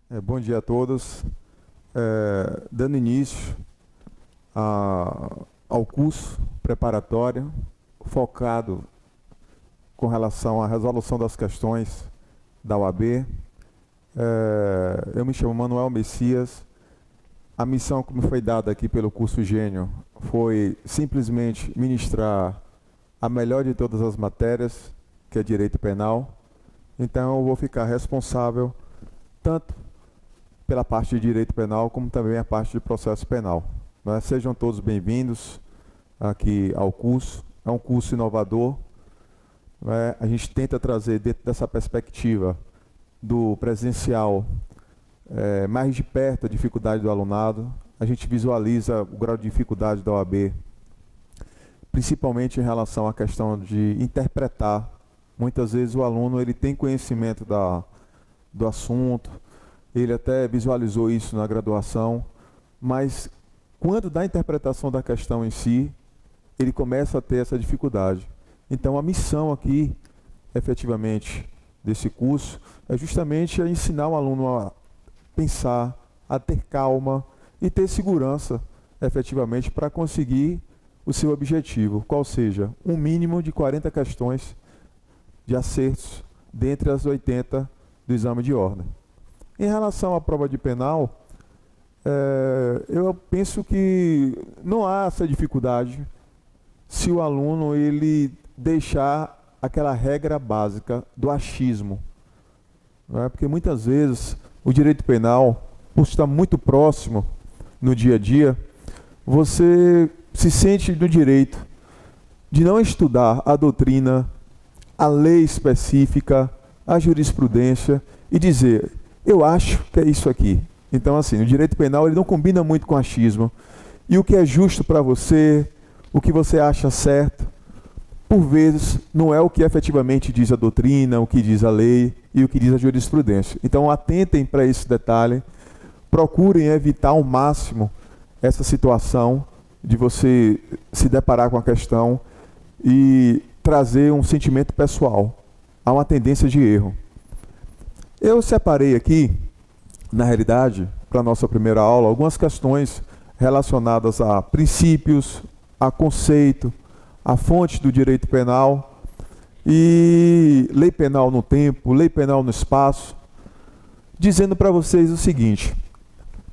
Bom dia a todos. Dando início ao curso preparatório focado com relação à resolução das questões da UAB. Eu me chamo Manuel Messias. A missão que me foi dada aqui pelo curso Gênio foi simplesmente ministrar a melhor de todas as matérias, que é Direito Penal. Então eu vou ficar responsável tanto pela parte de Direito Penal, como também a parte de Processo Penal. Sejam todos bem-vindos aqui ao curso. É um curso inovador. A gente tenta trazer, dentro dessa perspectiva do presencial, mais de perto a dificuldade do alunado. A gente visualiza o grau de dificuldade da OAB, principalmente em relação à questão de interpretar. Muitas vezes o aluno ele tem conhecimento do assunto, ele até visualizou isso na graduação, mas quando da interpretação da questão em si, ele começa a ter essa dificuldade. Então a missão aqui, efetivamente, desse curso, é justamente ensinar o aluno a pensar, a ter calma e ter segurança, efetivamente, para conseguir o seu objetivo, qual seja, um mínimo de 40 questões de acertos dentre as 80 do exame de ordem. Em relação à prova de penal, eu penso que não há essa dificuldade se o aluno ele deixar aquela regra básica do achismo. Porque muitas vezes o direito penal, por estar muito próximo no dia a dia, você se sente no direito de não estudar a doutrina, a lei específica, a jurisprudência e dizer, eu acho que é isso aqui. Então, assim, o direito penal ele não combina muito com achismo. E o que é justo para você, o que você acha certo, por vezes não é o que efetivamente diz a doutrina, o que diz a lei e o que diz a jurisprudência. Então, atentem para esse detalhe, procurem evitar ao máximo essa situação de você se deparar com a questão e trazer um sentimento pessoal. Há uma tendência de erro. Eu separei aqui, na realidade, para a nossa primeira aula, algumas questões relacionadas a princípios, a conceito, a fonte do direito penal e lei penal no tempo, lei penal no espaço, dizendo para vocês o seguinte: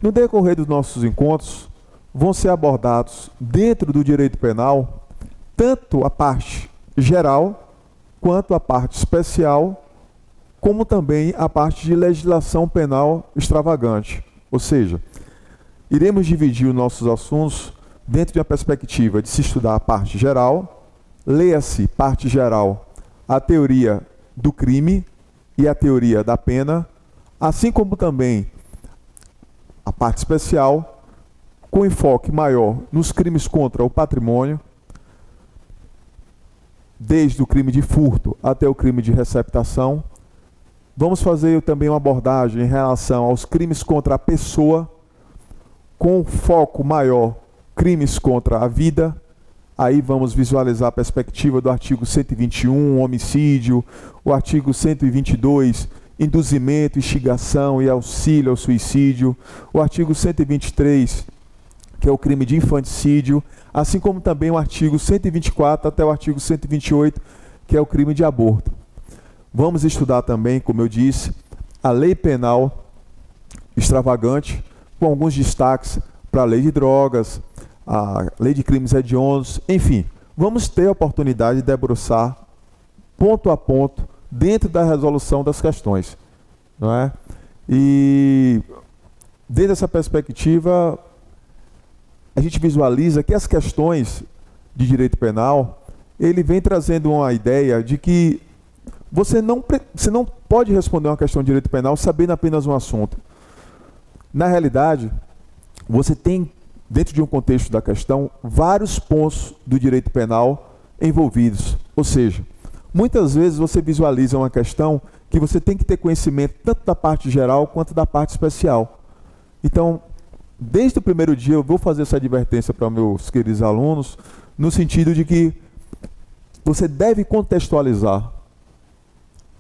no decorrer dos nossos encontros, vão ser abordados dentro do direito penal tanto a parte geral quanto a parte especial, como também a parte de legislação penal extravagante. Ou seja, iremos dividir os nossos assuntos dentro de uma perspectiva de se estudar a parte geral, leia-se parte geral, a teoria do crime e a teoria da pena, assim como também a parte especial, com enfoque maior nos crimes contra o patrimônio, desde o crime de furto até o crime de receptação. Vamos fazer também uma abordagem em relação aos crimes contra a pessoa, com foco maior, crimes contra a vida. Aí vamos visualizar a perspectiva do artigo 121, homicídio, o artigo 122, induzimento, instigação e auxílio ao suicídio, o artigo 123, que é o crime de infanticídio, assim como também o artigo 124 até o artigo 128, que é o crime de aborto. Vamos estudar também, como eu disse, a lei penal extravagante, com alguns destaques para a lei de drogas, a lei de crimes hediondos, enfim. Vamos ter a oportunidade de debruçar ponto a ponto dentro da resolução das questões, não é? E dentro dessa perspectiva, a gente visualiza que as questões de direito penal, ele vem trazendo uma ideia de que você não pode responder uma questão de direito penal sabendo apenas um assunto. Na realidade, você tem, dentro de um contexto da questão, vários pontos do direito penal envolvidos. Ou seja, muitas vezes você visualiza uma questão que você tem que ter conhecimento tanto da parte geral quanto da parte especial. Então, desde o primeiro dia eu vou fazer essa advertência para meus queridos alunos, no sentido de que você deve contextualizar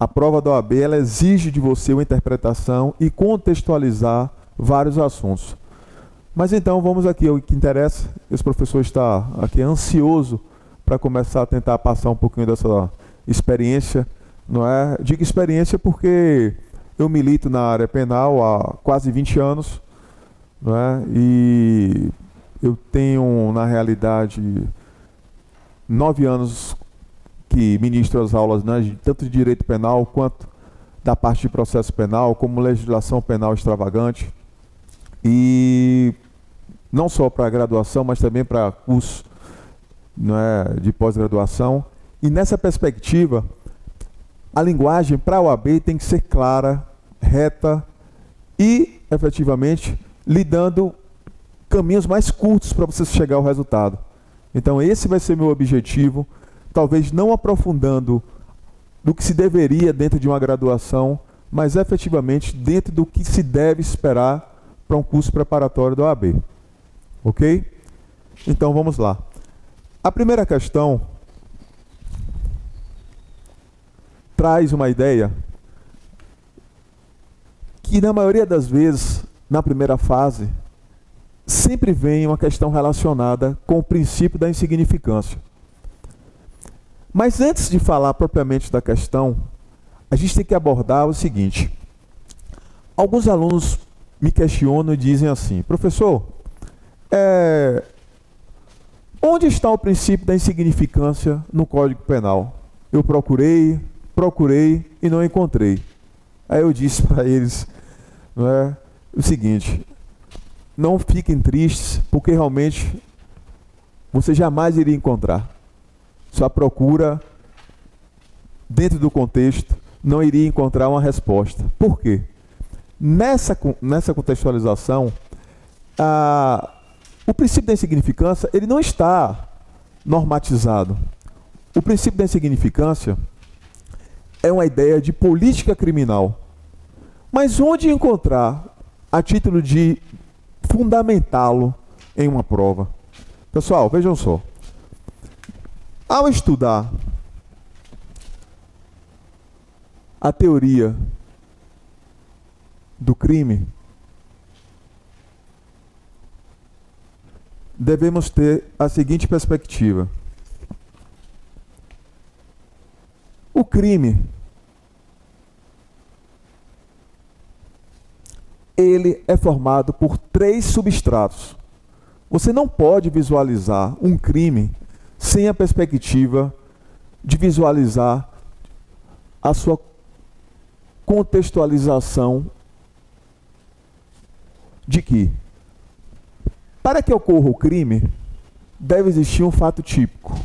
A prova da OAB, ela exige de você uma interpretação e contextualizar vários assuntos. Mas então, vamos aqui ao que interessa. Esse professor está aqui ansioso para começar a tentar passar um pouquinho dessa experiência, não é? Digo experiência porque eu milito na área penal há quase 20 anos, não é? E eu tenho, na realidade, 9 anos que ministro as aulas, né, tanto de direito penal quanto da parte de processo penal, como legislação penal extravagante. E não só para graduação, mas também para curso, não é, de pós-graduação. E nessa perspectiva, a linguagem para a OAB tem que ser clara, reta e, efetivamente, lhe dando caminhos mais curtos para você chegar ao resultado. Então, esse vai ser meu objetivo, talvez não aprofundando do que se deveria dentro de uma graduação, mas efetivamente dentro do que se deve esperar para um curso preparatório da OAB. Ok? Então, vamos lá. A primeira questão traz uma ideia que, na maioria das vezes, na primeira fase, sempre vem uma questão relacionada com o princípio da insignificância. Mas antes de falar propriamente da questão, a gente tem que abordar o seguinte. Alguns alunos me questionam e dizem assim: professor, onde está o princípio da insignificância no Código Penal? Eu procurei e não encontrei. Aí eu disse para eles, não é, o seguinte: não fiquem tristes, porque realmente você jamais iria encontrar. Sua procura, dentro do contexto, não iria encontrar uma resposta. Por quê? Nessa contextualização, o princípio da insignificância, ele não está normatizado. O princípio da insignificância é uma ideia de política criminal. Mas onde encontrar a título de fundamentá-lo em uma prova? Pessoal, vejam só. Ao estudar a teoria do crime, devemos ter a seguinte perspectiva. O crime, ele é formado por 3 substratos. Você não pode visualizar um crime sem a perspectiva de visualizar a sua contextualização de que, para que ocorra o crime, deve existir um fato típico.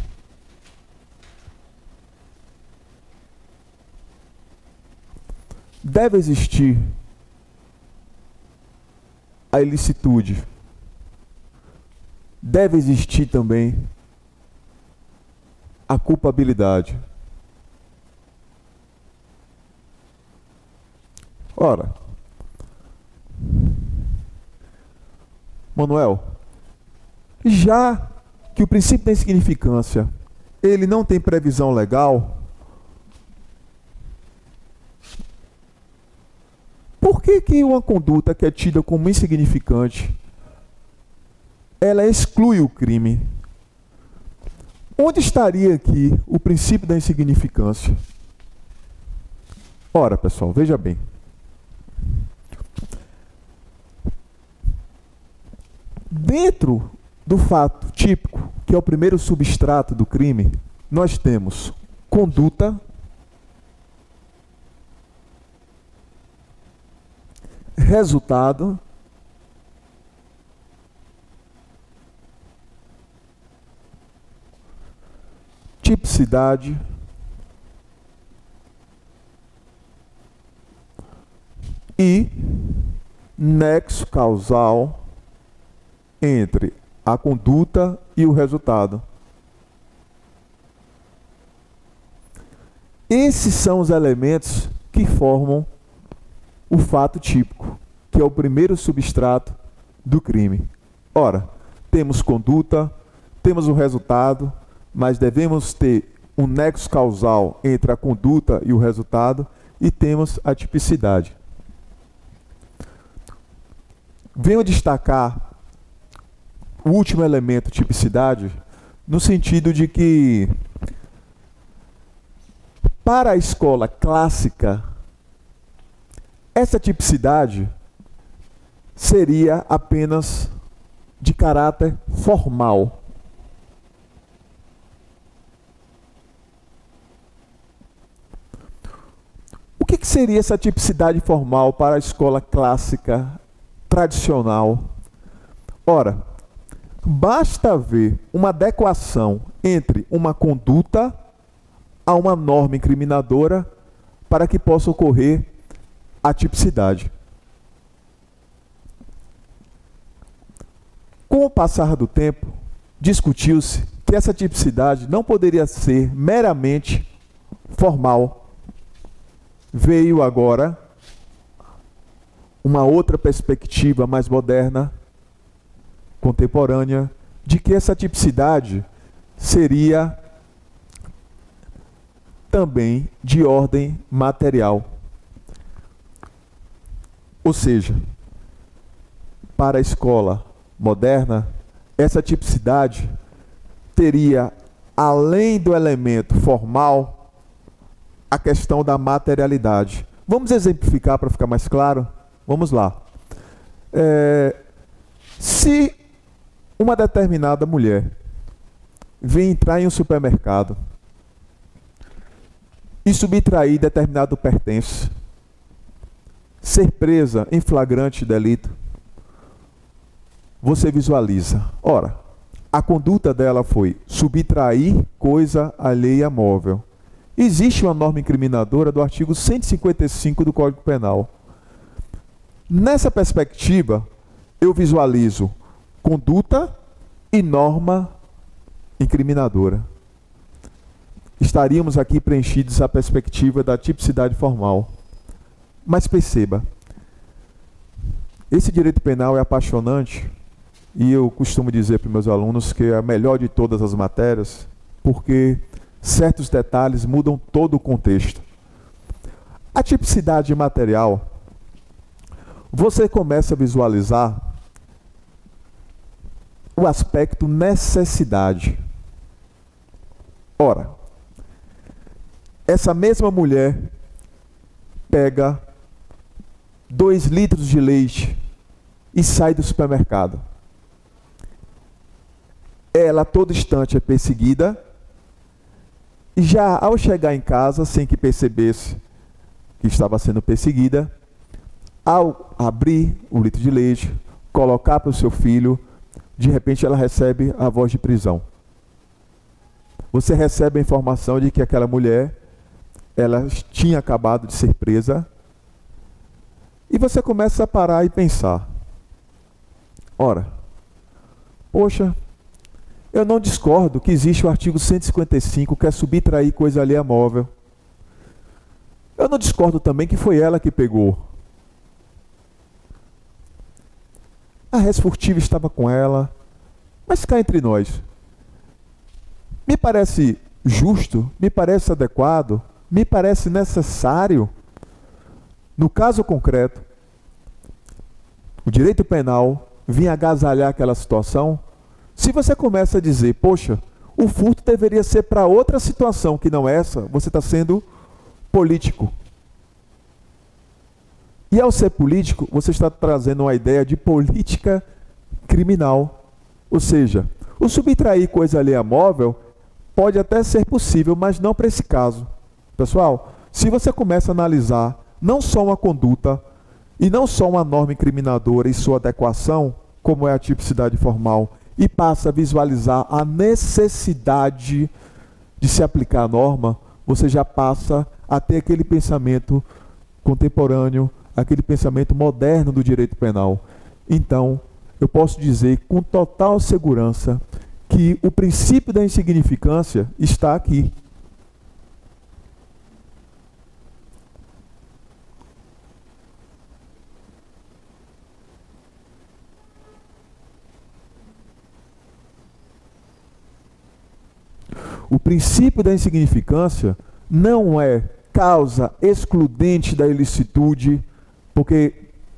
Deve existir a ilicitude. Deve existir também a culpabilidade. Ora, Manuel, já que o princípio da insignificância, ele não tem previsão legal, por que uma conduta que é tida como insignificante, ela exclui o crime? Onde estaria aqui o princípio da insignificância? Ora, pessoal, veja bem. Dentro do fato típico, que é o primeiro substrato do crime, nós temos conduta, resultado, tipicidade, e nexo causal entre a conduta e o resultado. Esses são os elementos que formam o fato típico, que é o primeiro substrato do crime. Ora, temos conduta, temos o resultado, mas devemos ter um nexo causal entre a conduta e o resultado, e temos a tipicidade. Venho destacar o último elemento, tipicidade, no sentido de que, para a escola clássica, essa tipicidade seria apenas de caráter formal. O que seria essa tipicidade formal para a escola clássica tradicional? Ora, basta haver uma adequação entre uma conduta a uma norma incriminadora para que possa ocorrer a tipicidade. Com o passar do tempo, discutiu-se que essa tipicidade não poderia ser meramente formal. Veio agora uma outra perspectiva mais moderna, contemporânea, de que essa tipicidade seria também de ordem material. Ou seja, para a escola moderna, essa tipicidade teria, além do elemento formal, a questão da materialidade. Vamos exemplificar para ficar mais claro? Vamos lá. Se uma determinada mulher vem entrar em um supermercado e subtrair determinado pertence, ser presa em flagrante delito, você visualiza. Ora, a conduta dela foi subtrair coisa alheia móvel. Existe uma norma incriminadora do artigo 155 do Código Penal. Nessa perspectiva, eu visualizo conduta e norma incriminadora. Estaríamos aqui preenchidos a perspectiva da tipicidade formal. Mas perceba, esse direito penal é apaixonante, e eu costumo dizer para os meus alunos que é a melhor de todas as matérias, porque certos detalhes mudam todo o contexto. A tipicidade material, você começa a visualizar o aspecto necessidade. Ora, essa mesma mulher pega 2 litros de leite e sai do supermercado. Ela, a todo instante, é perseguida, e já ao chegar em casa, sem que percebesse que estava sendo perseguida, ao abrir o litro de leite, colocar para o seu filho, de repente ela recebe a voz de prisão. Você recebe a informação de que aquela mulher, ela tinha acabado de ser presa, e você começa a parar e pensar. Ora, poxa, eu não discordo que existe o artigo 155, que é subtrair coisa alheia móvel. Eu não discordo também que foi ela que pegou. A res furtiva estava com ela, mas cá entre nós, me parece justo, me parece adequado, me parece necessário, no caso concreto, o direito penal vir agasalhar aquela situação. Se você começa a dizer, poxa, o furto deveria ser para outra situação que não essa, você está sendo político. E ao ser político, você está trazendo uma ideia de política criminal. Ou seja, o subtrair coisa alheia móvel pode até ser possível, mas não para esse caso. Pessoal, se você começa a analisar não só uma conduta e não só uma norma incriminadora e sua adequação, como é a tipicidade formal, e passa a visualizar a necessidade de se aplicar a norma, você já passa a ter aquele pensamento contemporâneo, aquele pensamento moderno do direito penal. Então, eu posso dizer com total segurança que o princípio da insignificância está aqui. o princípio da insignificância não é causa excludente da ilicitude, porque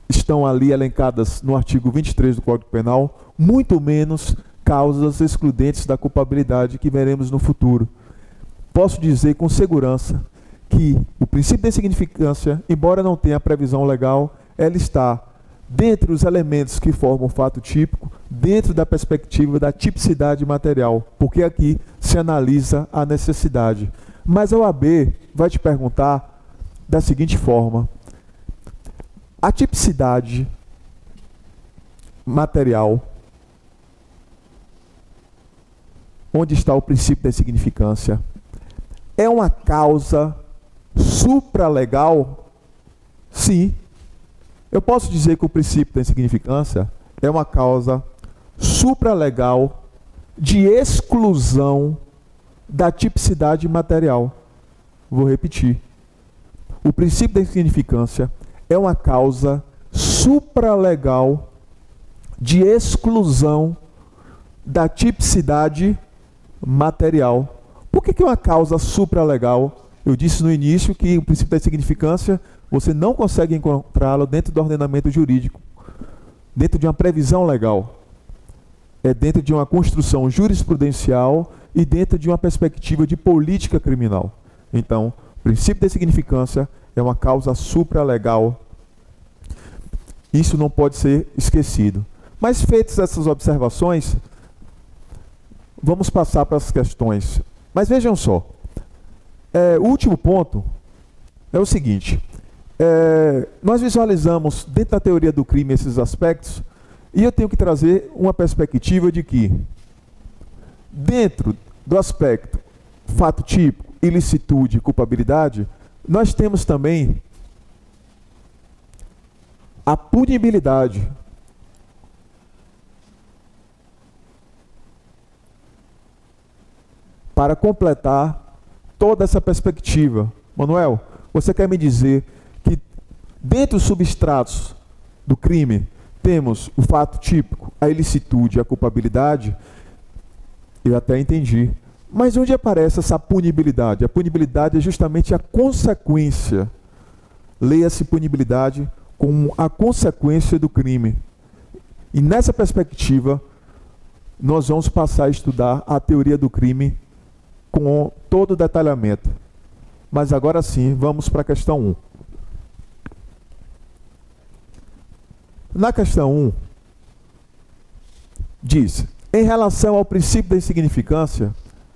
estão ali elencadas no artigo 23 do Código Penal, muito menos causas excludentes da culpabilidade que veremos no futuro. Posso dizer com segurança que o princípio da insignificância, embora não tenha previsão legal, ela está dentre os elementos que formam o fato típico, dentro da perspectiva da tipicidade material, porque aqui se analisa a necessidade. Mas a OAB vai te perguntar da seguinte forma: a tipicidade material, onde está o princípio da insignificância, é uma causa supralegal? Sim. Eu posso dizer que o princípio da insignificância é uma causa supralegal de exclusão da tipicidade material. Vou repetir. O princípio da insignificância é uma causa supralegal de exclusão da tipicidade material. Por que é uma causa supralegal? Eu disse no início que o princípio da insignificância você não consegue encontrá-lo dentro do ordenamento jurídico, dentro de uma previsão legal. É dentro de uma construção jurisprudencial e dentro de uma perspectiva de política criminal. Então, o princípio da insignificância é uma causa supralegal. Isso não pode ser esquecido. Mas feitas essas observações, vamos passar para as questões. Mas vejam só, o último ponto é o seguinte: nós visualizamos dentro da teoria do crime esses aspectos, e eu tenho que trazer uma perspectiva de que, dentro do aspecto fato típico, ilicitude e culpabilidade, nós temos também a punibilidade. Para completar toda essa perspectiva. Manuel, você quer me dizer que dentro dos substratos do crime temos o fato típico, a ilicitude e a culpabilidade? Eu até entendi. Mas onde aparece essa punibilidade? A punibilidade é justamente a consequência. Leia-se punibilidade como a consequência do crime. E nessa perspectiva, nós vamos passar a estudar a teoria do crime com todo o detalhamento. Mas agora sim, vamos para a questão 1. Na questão 1, diz: em relação ao princípio da insignificância,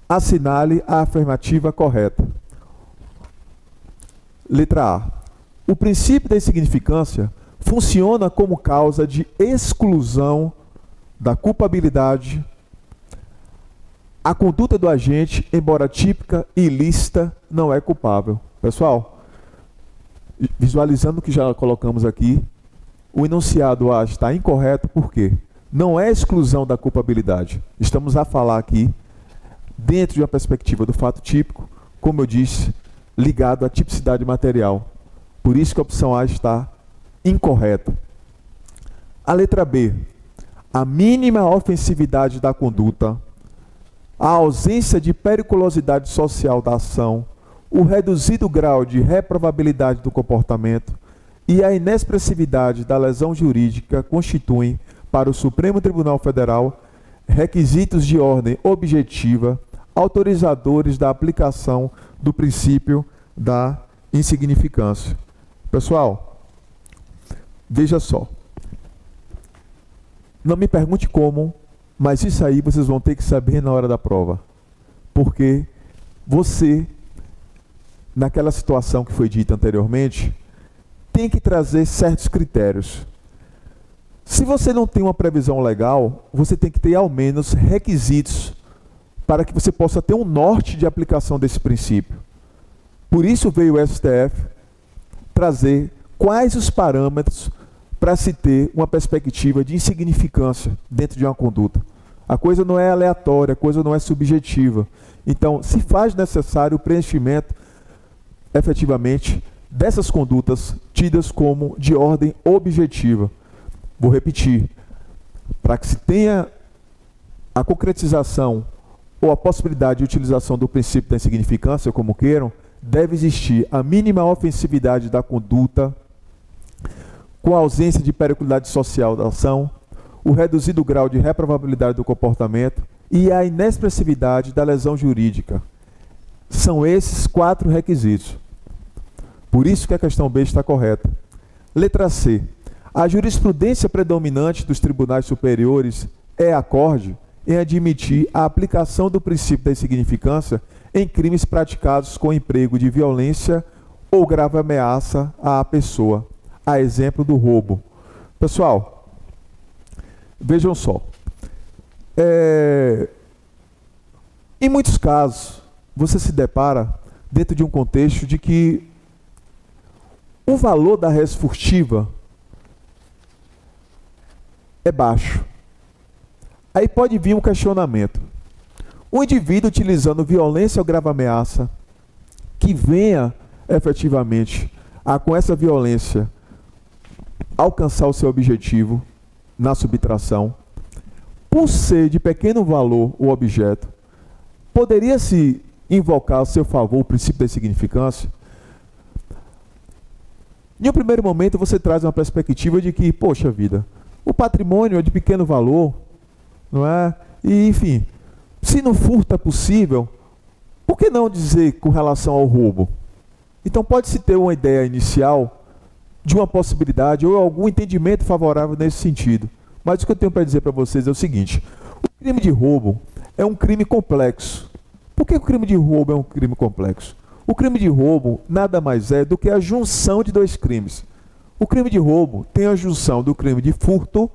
assinale a afirmativa correta. Letra A. O princípio da insignificância funciona como causa de exclusão da culpabilidade. A conduta do agente, embora típica e ilícita, não é culpável. Pessoal, visualizando o que já colocamos aqui, o enunciado A está incorreto, por quê? Não é exclusão da culpabilidade. Estamos a falar aqui, dentro de uma perspectiva do fato típico, como eu disse, ligado à tipicidade material. Por isso que a opção A está incorreta. A letra B. A mínima ofensividade da conduta, a ausência de periculosidade social da ação, o reduzido grau de reprovabilidade do comportamento e a inexpressividade da lesão jurídica constituem, para o Supremo Tribunal Federal, requisitos de ordem objetiva, autorizadores da aplicação do princípio da insignificância. Pessoal, veja só. Não me pergunte como, mas isso aí vocês vão ter que saber na hora da prova. Porque você, naquela situação que foi dita anteriormente, tem que trazer certos critérios. Se você não tem uma previsão legal, você tem que ter ao menos requisitos para que você possa ter um norte de aplicação desse princípio. Por isso veio o STF trazer quais os parâmetros para se ter uma perspectiva de insignificância dentro de uma conduta. A coisa não é aleatória, a coisa não é subjetiva. Então, se faz necessário o preenchimento, efetivamente, dessas condutas tidas como de ordem objetiva. Vou repetir. Para que se tenha a concretização ou a possibilidade de utilização do princípio da insignificância, como queiram, deve existir a mínima ofensividade da conduta, com a ausência de periculosidade social da ação, o reduzido grau de reprovabilidade do comportamento e a inexpressividade da lesão jurídica. São esses 4 requisitos. Por isso que a questão B está correta. Letra C. A jurisprudência predominante dos tribunais superiores é acorde em admitir a aplicação do princípio da insignificância em crimes praticados com emprego de violência ou grave ameaça à pessoa, a exemplo do roubo. Pessoal, vejam só. Em muitos casos, você se depara dentro de um contexto de que o valor da res furtiva é baixo. Aí pode vir um questionamento. O indivíduo utilizando violência ou grave ameaça, que venha efetivamente a, com essa violência, alcançar o seu objetivo na subtração, por ser de pequeno valor o objeto, poderia-se invocar a seu favor o princípio da insignificância? Em um primeiro momento, você traz uma perspectiva de que, poxa vida, o patrimônio é de pequeno valor, não é? E, enfim, se no furto é possível, por que não dizer com relação ao roubo? Então, pode-se ter uma ideia inicial de uma possibilidade ou algum entendimento favorável nesse sentido. Mas o que eu tenho para dizer para vocês é o seguinte: o crime de roubo é um crime complexo. Por que o crime de roubo é um crime complexo? O crime de roubo nada mais é do que a junção de 2 crimes. O crime de roubo tem a junção do crime de furto,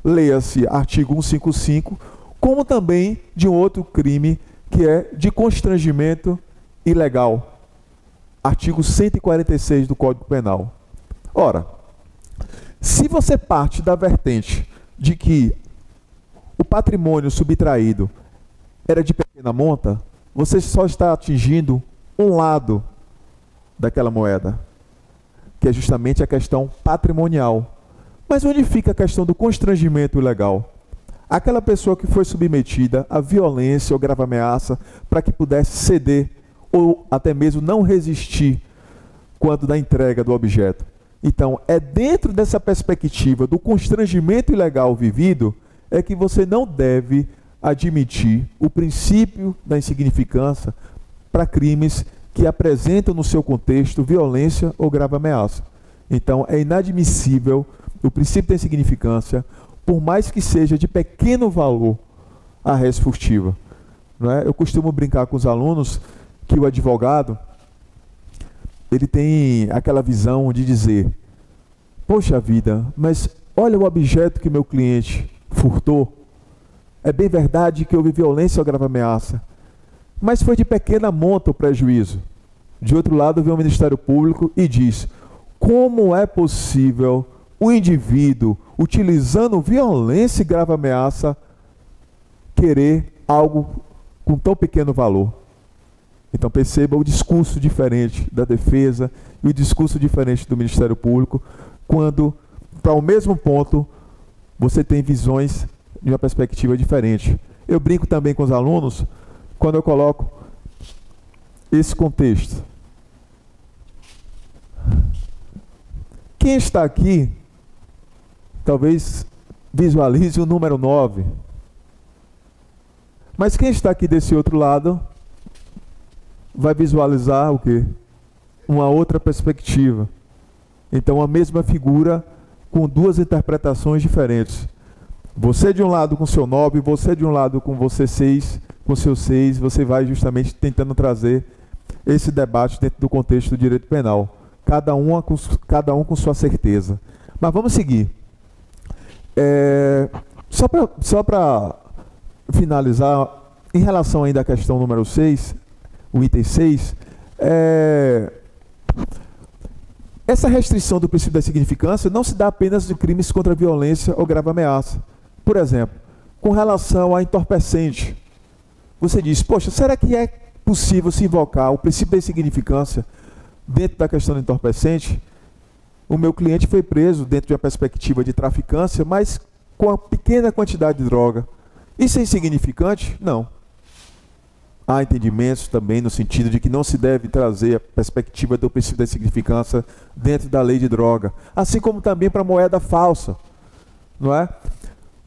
leia-se artigo 155, como também de um outro crime que é de constrangimento ilegal, artigo 146 do Código Penal. Ora, se você parte da vertente de que o patrimônio subtraído era de pequena monta, você só está atingindo um lado daquela moeda, que é justamente a questão patrimonial. Mas onde fica a questão do constrangimento ilegal? Aquela pessoa que foi submetida à violência ou grave ameaça para que pudesse ceder ou até mesmo não resistir quando da entrega do objeto. Então, é dentro dessa perspectiva do constrangimento ilegal vivido é que você não deve admitir o princípio da insignificância para crimes que apresentam no seu contexto violência ou grave ameaça. Então, é inadmissível o princípio da insignificância, por mais que seja de pequeno valor a res furtiva. Não é? Eu costumo brincar com os alunos que o advogado ele tem aquela visão de dizer: poxa vida, mas olha o objeto que meu cliente furtou. É bem verdade que houve violência ou grave ameaça, mas foi de pequena monta o prejuízo. De outro lado, vem o Ministério Público e diz: como é possível o indivíduo, utilizando violência e grave ameaça, querer algo com tão pequeno valor? Então perceba o discurso diferente da defesa e o discurso diferente do Ministério Público, quando, para o mesmo ponto, você tem visões de uma perspectiva diferente. Eu brinco também com os alunos quando eu coloco esse contexto. Quem está aqui, talvez visualize o número 9. Mas quem está aqui desse outro lado vai visualizar o quê? Uma outra perspectiva. Então, a mesma figura com 2 interpretações diferentes. Você de um lado com seu 9, você de um lado com você 6, com seu 6, você vai justamente tentando trazer esse debate dentro do contexto do direito penal. Cada um com sua certeza. Mas vamos seguir. Só para finalizar, em relação ainda à questão número 6, o item 6, essa restrição do princípio da significância não se dá apenas de crimes contra a violência ou grave ameaça. Por exemplo, com relação a entorpecente, você diz: poxa, será que é possível se invocar o princípio da insignificância dentro da questão do entorpecente? O meu cliente foi preso dentro de uma perspectiva de traficância, mas com uma pequena quantidade de droga. Isso é insignificante? Não. há entendimentos também no sentido de que não se deve trazer a perspectiva do princípio da insignificância dentro da lei de droga. Assim como também para a moeda falsa, não é?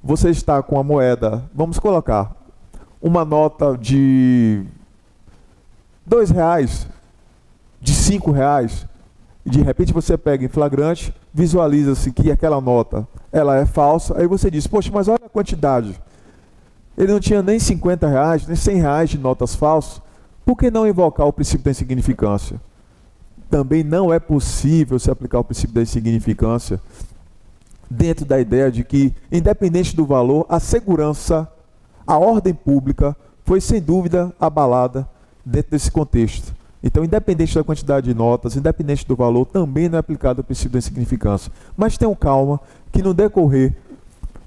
Você está com a moeda, vamos colocar, uma nota de R$2, de R$5, e de repente você pega em flagrante, visualiza-se que aquela nota ela é falsa, aí você diz, poxa, mas olha a quantidade. Ele não tinha nem R$50, nem R$100 de notas falsas. Por que não invocar o princípio da insignificância? Também não é possível se aplicar o princípio da insignificância dentro da ideia de que, independente do valor, a segurança, a ordem pública foi sem dúvida abalada dentro desse contexto. Então, independente da quantidade de notas, independente do valor, também não é aplicado o princípio da insignificância. Mas tenham calma que no decorrer,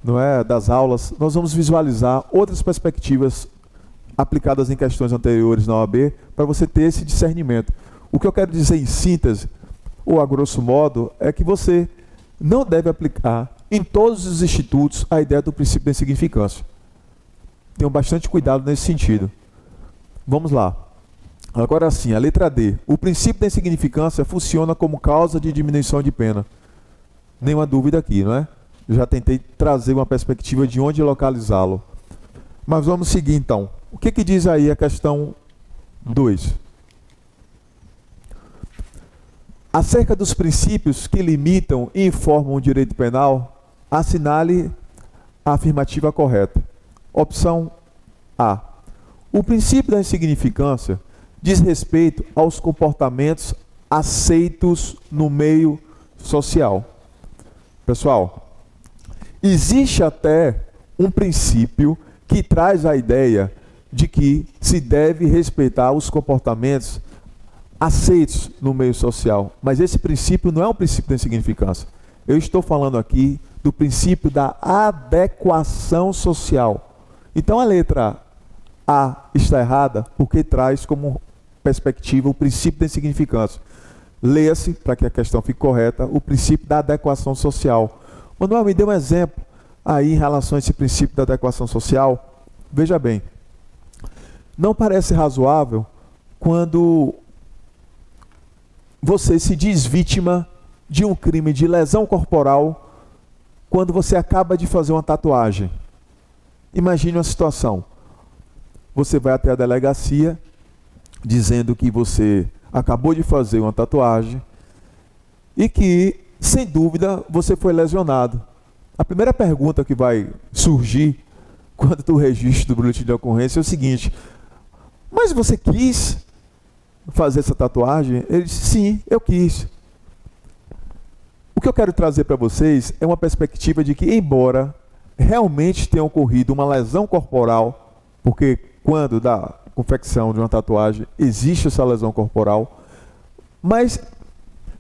não é, das aulas, nós vamos visualizar outras perspectivas aplicadas em questões anteriores na OAB para você ter esse discernimento. O que eu quero dizer em síntese, ou a grosso modo, é que você não deve aplicar em todos os institutos a ideia do princípio da insignificância. Tenham bastante cuidado nesse sentido. Vamos lá. Agora sim, a letra D. O princípio da insignificância funciona como causa de diminuição de pena. Nenhuma dúvida aqui, não é? Já tentei trazer uma perspectiva de onde localizá-lo. Mas vamos seguir então. O que diz aí a questão 2? Acerca dos princípios que limitam e informam o direito penal, assinale a afirmativa correta. Opção A. O princípio da insignificância diz respeito aos comportamentos aceitos no meio social. Pessoal, existe até um princípio que traz a ideia de que se deve respeitar os comportamentos aceitos no meio social. Mas esse princípio não é um princípio da insignificância. Eu estou falando aqui do princípio da adequação social. Então a letra A está errada porque traz como perspectiva o princípio da insignificância. Leia-se, para que a questão fique correta, o princípio da adequação social. Manuel, me dê um exemplo aí em relação a esse princípio da adequação social. Veja bem, não parece razoável quando você se diz vítima de um crime de lesão corporal quando você acaba de fazer uma tatuagem. Imagine uma situação. Você vai até a delegacia dizendo que você acabou de fazer uma tatuagem e que, sem dúvida, você foi lesionado. A primeira pergunta que vai surgir quando tu registra o boletim de ocorrência é o seguinte: mas você quis fazer essa tatuagem? Ele disse, sim, eu quis. O que eu quero trazer para vocês é uma perspectiva de que, embora realmente tenha ocorrido uma lesão corporal, porque quando da confecção de uma tatuagem existe essa lesão corporal, mas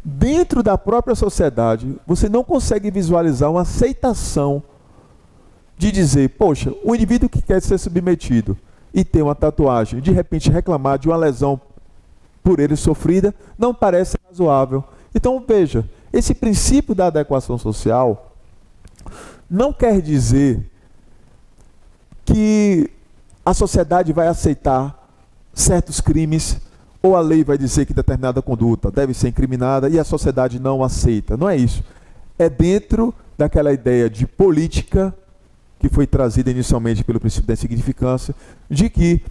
dentro da própria sociedade você não consegue visualizar uma aceitação de dizer, poxa, o indivíduo que quer ser submetido e ter uma tatuagem, de repente reclamar de uma lesão por ele sofrida, não parece razoável. Então veja, esse princípio da adequação social não quer dizer que a sociedade vai aceitar certos crimes ou a lei vai dizer que determinada conduta deve ser incriminada e a sociedade não aceita. Não é isso. É dentro daquela ideia de política que foi trazida inicialmente pelo princípio da insignificância, de que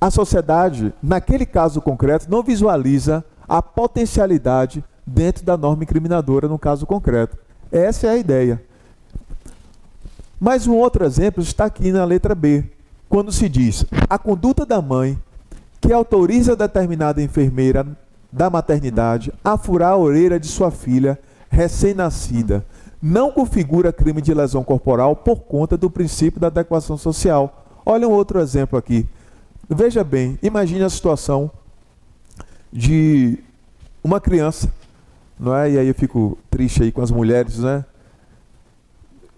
a sociedade, naquele caso concreto, não visualiza a potencialidade dentro da norma incriminadora no caso concreto. Essa é a ideia. Mas um outro exemplo está aqui na letra B, quando se diz: a conduta da mãe que autoriza determinada enfermeira da maternidade a furar a orelha de sua filha recém-nascida não configura crime de lesão corporal por conta do princípio da adequação social. Olha um outro exemplo aqui. Veja bem, imagine a situação de uma criança, não é? E aí eu fico triste aí com as mulheres, né?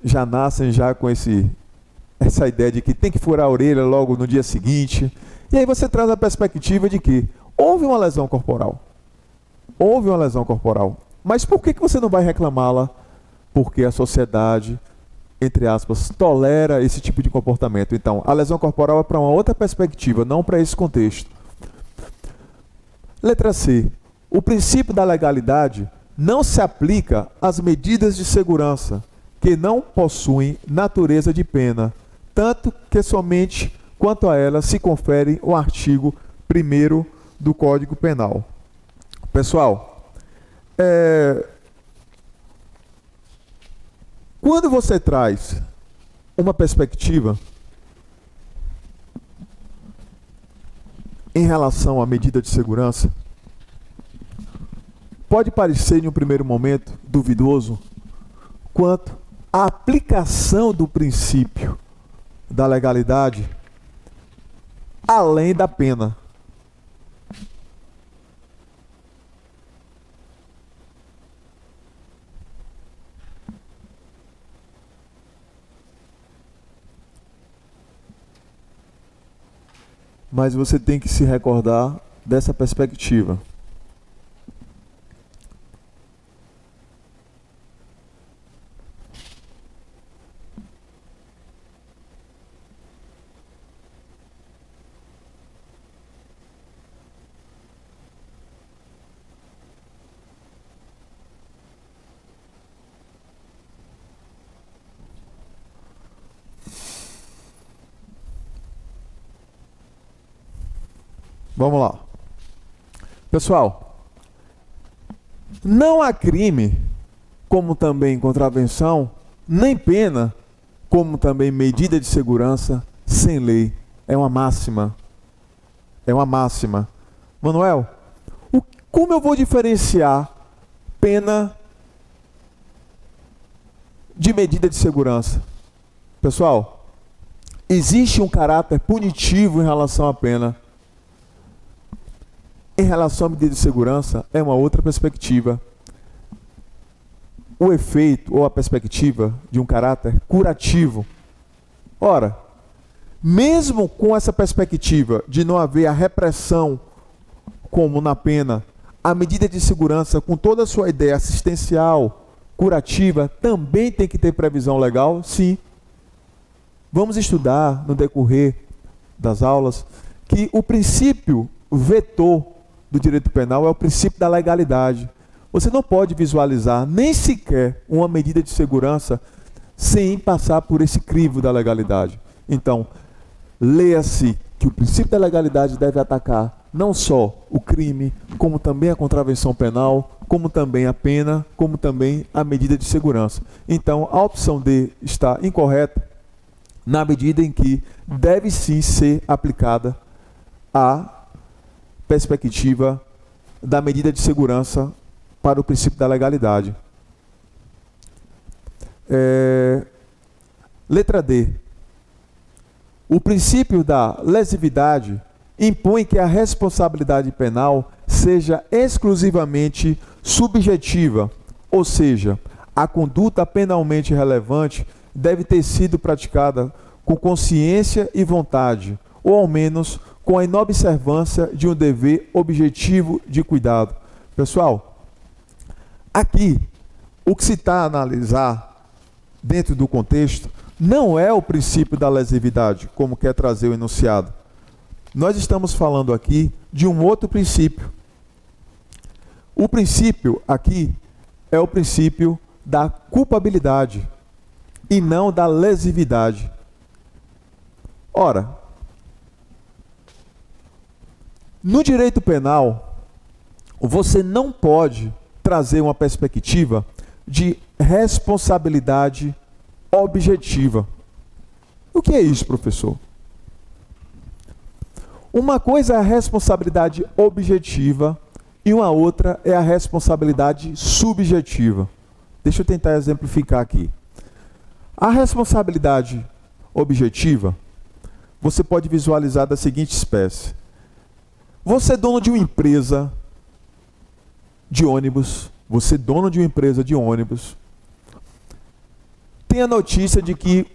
Já nascem já com essa ideia de que tem que furar a orelha logo no dia seguinte. E aí você traz a perspectiva de que houve uma lesão corporal. Houve uma lesão corporal. Mas por que você não vai reclamá-la? Porque a sociedade entre aspas, tolera esse tipo de comportamento. Então, a lesão corporal é para uma outra perspectiva, não para esse contexto. Letra C. O princípio da legalidade não se aplica às medidas de segurança que não possuem natureza de pena, tanto que somente quanto a elas se confere o artigo 1º do Código Penal. Pessoal, quando você traz uma perspectiva em relação à medida de segurança, pode parecer em um primeiro momento duvidoso quanto à aplicação do princípio da legalidade além da pena. Mas você tem que se recordar dessa perspectiva. Vamos lá. Pessoal, não há crime, como também contravenção, nem pena, como também medida de segurança, sem lei. É uma máxima. É uma máxima. Manuel, como eu vou diferenciar pena de medida de segurança? Pessoal, existe um caráter punitivo em relação à pena. Em relação à medida de segurança, é uma outra perspectiva. O efeito ou a perspectiva de um caráter curativo. Ora, mesmo com essa perspectiva de não haver a repressão como na pena, a medida de segurança, com toda a sua ideia assistencial, curativa, também tem que ter previsão legal? Sim. Vamos estudar no decorrer das aulas que o princípio vetor do direito penal é o princípio da legalidade. Você não pode visualizar nem sequer uma medida de segurança sem passar por esse crivo da legalidade. Então, leia-se que o princípio da legalidade deve atacar não só o crime, como também a contravenção penal, como também a pena, como também a medida de segurança. Então, a opção D está incorreta na medida em que deve sim ser aplicada a perspectiva da medida de segurança para o princípio da legalidade. Letra D. O princípio da lesividade impõe que a responsabilidade penal seja exclusivamente subjetiva, ou seja, a conduta penalmente relevante deve ter sido praticada com consciência e vontade, ou ao menos com a inobservância de um dever objetivo de cuidado. Pessoal, aqui, o que se está a analisar dentro do contexto não é o princípio da lesividade, como quer trazer o enunciado. Nós estamos falando aqui de um outro princípio. O princípio aqui é o princípio da culpabilidade e não da lesividade. Ora, no direito penal, você não pode trazer uma perspectiva de responsabilidade objetiva. O que é isso, professor? Uma coisa é a responsabilidade objetiva e uma outra é a responsabilidade subjetiva. Deixa eu tentar exemplificar aqui. A responsabilidade objetiva, você pode visualizar da seguinte espécie. Você é dono de uma empresa de ônibus, tem a notícia de que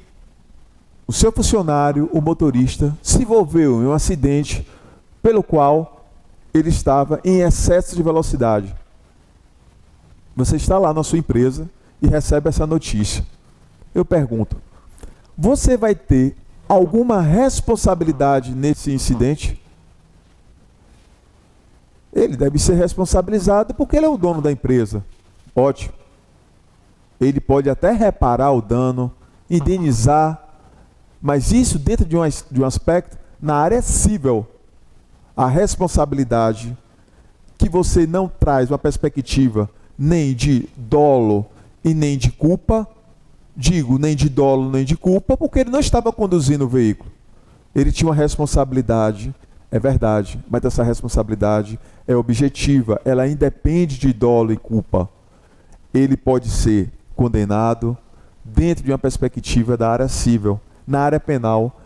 o seu funcionário, o motorista, se envolveu em um acidente pelo qual ele estava em excesso de velocidade. Você está lá na sua empresa e recebe essa notícia. Eu pergunto, você vai ter alguma responsabilidade nesse incidente? Ele deve ser responsabilizado porque ele é o dono da empresa. Ótimo. Ele pode até reparar o dano, indenizar, mas isso dentro de um aspecto, na área civil, a responsabilidade que você não traz uma perspectiva nem de dolo e nem de culpa, digo nem de dolo nem de culpa, porque ele não estava conduzindo o veículo. Ele tinha uma responsabilidade, é verdade, mas essa responsabilidade é objetiva, ela independe de dolo e culpa. Ele pode ser condenado dentro de uma perspectiva da área civil. Na área penal,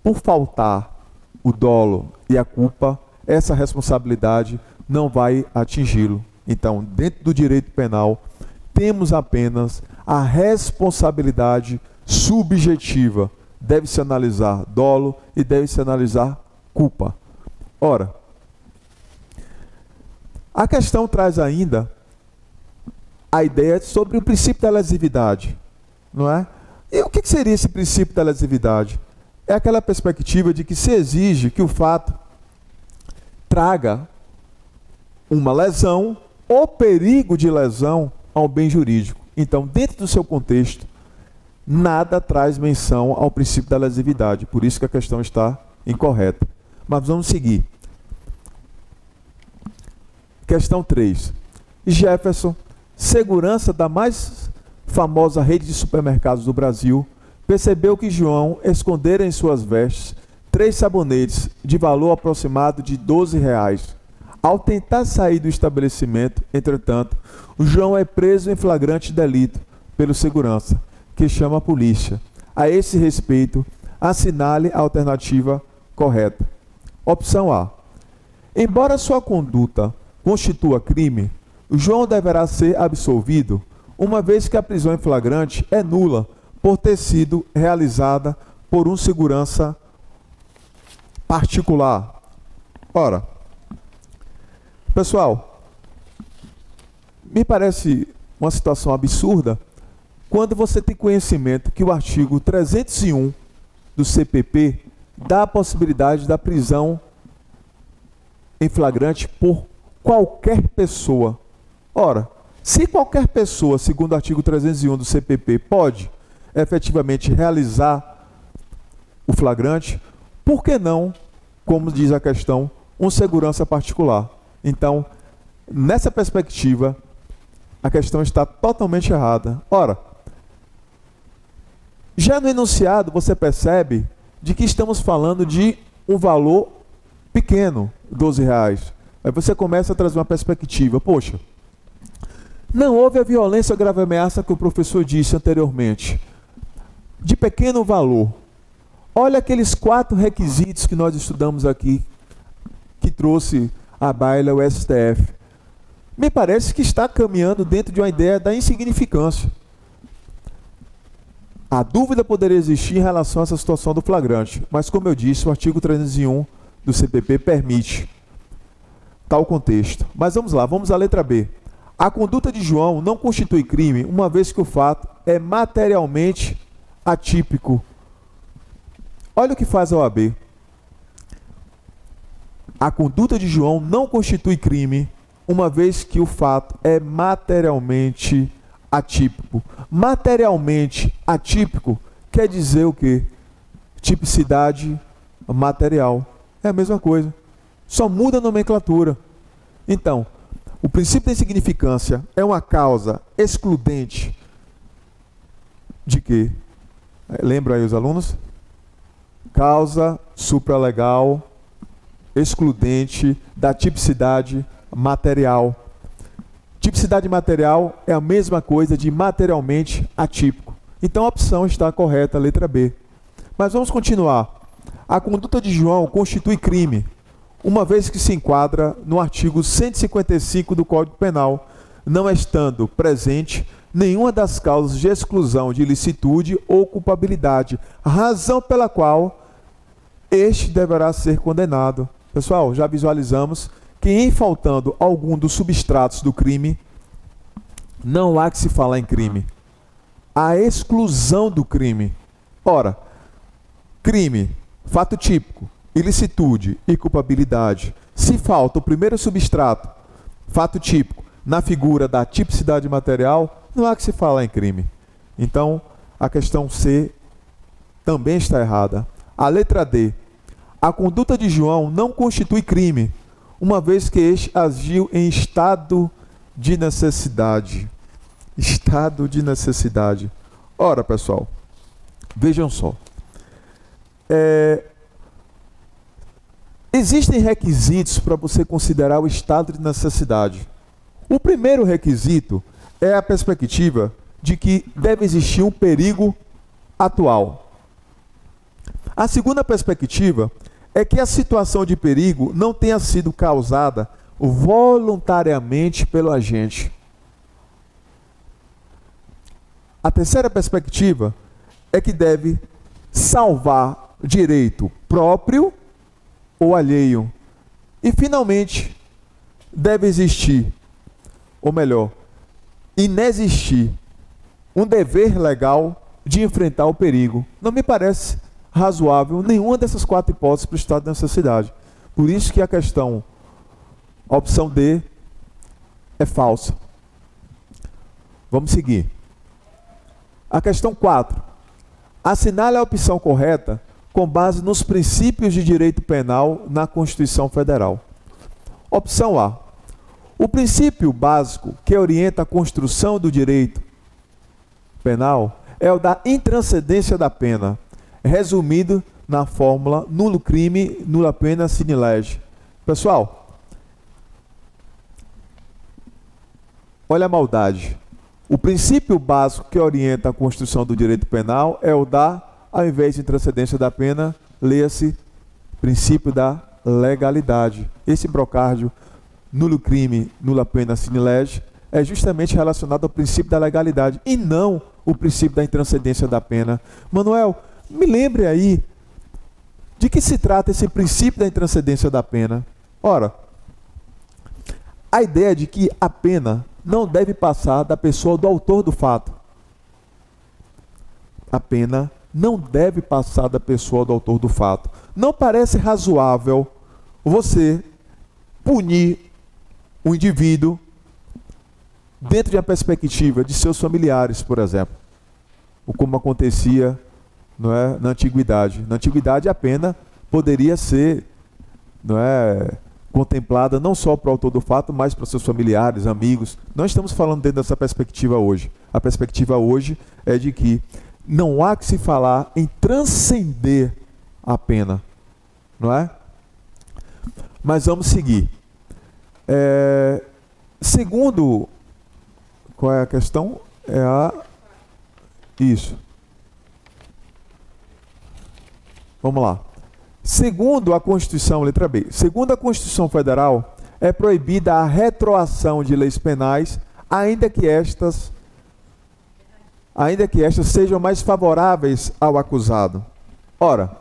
por faltar o dolo e a culpa, essa responsabilidade não vai atingi-lo. Então, dentro do direito penal, temos apenas a responsabilidade subjetiva. Deve-se analisar dolo e deve-se analisar culpa. Ora, a questão traz ainda a ideia sobre o princípio da lesividade, não é? E o que seria esse princípio da lesividade? É aquela perspectiva de que se exige que o fato traga uma lesão ou perigo de lesão ao bem jurídico. Então, dentro do seu contexto, nada traz menção ao princípio da lesividade. Por isso que a questão está incorreta. Mas vamos seguir. Questão 3. Jefferson, segurança da mais famosa rede de supermercados do Brasil, percebeu que João escondera em suas vestes 3 sabonetes de valor aproximado de R$12. Ao tentar sair do estabelecimento, entretanto, o João é preso em flagrante delito pelo segurança, que chama a polícia. A esse respeito, assinale a alternativa correta. Opção A. Embora sua conduta constitua crime, o João deverá ser absolvido, uma vez que a prisão em flagrante é nula por ter sido realizada por um segurança particular. Ora, pessoal, me parece uma situação absurda quando você tem conhecimento que o artigo 301 do CPP dá a possibilidade da prisão em flagrante por qualquer pessoa. Ora, se qualquer pessoa, segundo o artigo 301 do CPP, pode efetivamente realizar o flagrante, por que não, como diz a questão, um segurança particular? Então, nessa perspectiva, a questão está totalmente errada. Ora, já no enunciado você percebe de que estamos falando de um valor pequeno, R$12. Aí você começa a trazer uma perspectiva, poxa, não houve a violência ou grave ameaça que o professor disse anteriormente, de pequeno valor. Olha aqueles 4 requisitos que nós estudamos aqui, que trouxe à baila o STF. Me parece que está caminhando dentro de uma ideia da insignificância. A dúvida poderia existir em relação a essa situação do flagrante, mas como eu disse, o artigo 301 do CPP permite tal contexto. Mas vamos lá, vamos à letra B. A conduta de João não constitui crime, uma vez que o fato é materialmente atípico. Olha o que faz a OAB. A conduta de João não constitui crime, uma vez que o fato é materialmente atípico. Materialmente atípico quer dizer o quê? Tipicidade material. É a mesma coisa. Só muda a nomenclatura. Então, o princípio da insignificância é uma causa excludente de quê? Lembra aí os alunos? Causa supralegal excludente da tipicidade material. Tipicidade material é a mesma coisa de materialmente atípico. Então a opção está correta, letra B. Mas vamos continuar. A conduta de João constitui crime, uma vez que se enquadra no artigo 155 do Código Penal, não estando presente nenhuma das causas de exclusão de ilicitude ou culpabilidade, razão pela qual este deverá ser condenado. Pessoal, já visualizamos que em faltando algum dos substratos do crime, não há que se falar em crime. a exclusão do crime. Ora, crime, fato típico, ilicitude e culpabilidade. Se falta o primeiro substrato, fato típico, na figura da tipicidade material, não há que se falar em crime. Então, a questão C também está errada. A letra D. A conduta de João não constitui crime, uma vez que este agiu em estado de necessidade. Estado de necessidade. Ora, pessoal, vejam só. Existem requisitos para você considerar o estado de necessidade. O primeiro requisito é a perspectiva de que deve existir um perigo atual. A segunda perspectiva é que a situação de perigo não tenha sido causada voluntariamente pelo agente. A terceira perspectiva é que deve salvar direito próprio ou alheio. E, finalmente, deve existir, ou melhor, inexistir um dever legal de enfrentar o perigo. Não me parece razoável nenhuma dessas quatro hipóteses para o estado de necessidade. Por isso que a opção D é falsa. Vamos seguir. A questão 4. Assinale a opção correta com base nos princípios de direito penal na Constituição Federal. Opção A. O princípio básico que orienta a construção do direito penal é o da intranscendência da pena, resumido na fórmula nulo crime, nula pena, sine lege. Pessoal, olha a maldade. O princípio básico que orienta a construção do direito penal é o da, ao invés de intranscendência da pena, leia-se princípio da legalidade. Esse brocárdio, nulo crime, nula pena, sine lege, é justamente relacionado ao princípio da legalidade e não o princípio da intranscendência da pena. Manuel, me lembre aí de que se trata esse princípio da intranscendência da pena. Ora, a ideia de que a pena não deve passar da pessoa do autor do fato. A pena não deve passar da pessoa do autor do fato. Não parece razoável você punir o indivíduo dentro de uma perspectiva de seus familiares, por exemplo, ou como acontecia, não é, na antiguidade. Na antiguidade a pena poderia ser, não é, contemplada não só para o autor do fato, mas para seus familiares, amigos. Nós estamos falando dentro dessa perspectiva hoje. A perspectiva hoje é de que não há que se falar em transcender a pena, não é? Mas vamos seguir. Segundo, qual é a questão? Isso. Vamos lá. Segundo a Constituição, letra B, segundo a Constituição Federal, é proibida a retroação de leis penais, ainda que estas sejam mais favoráveis ao acusado. Ora,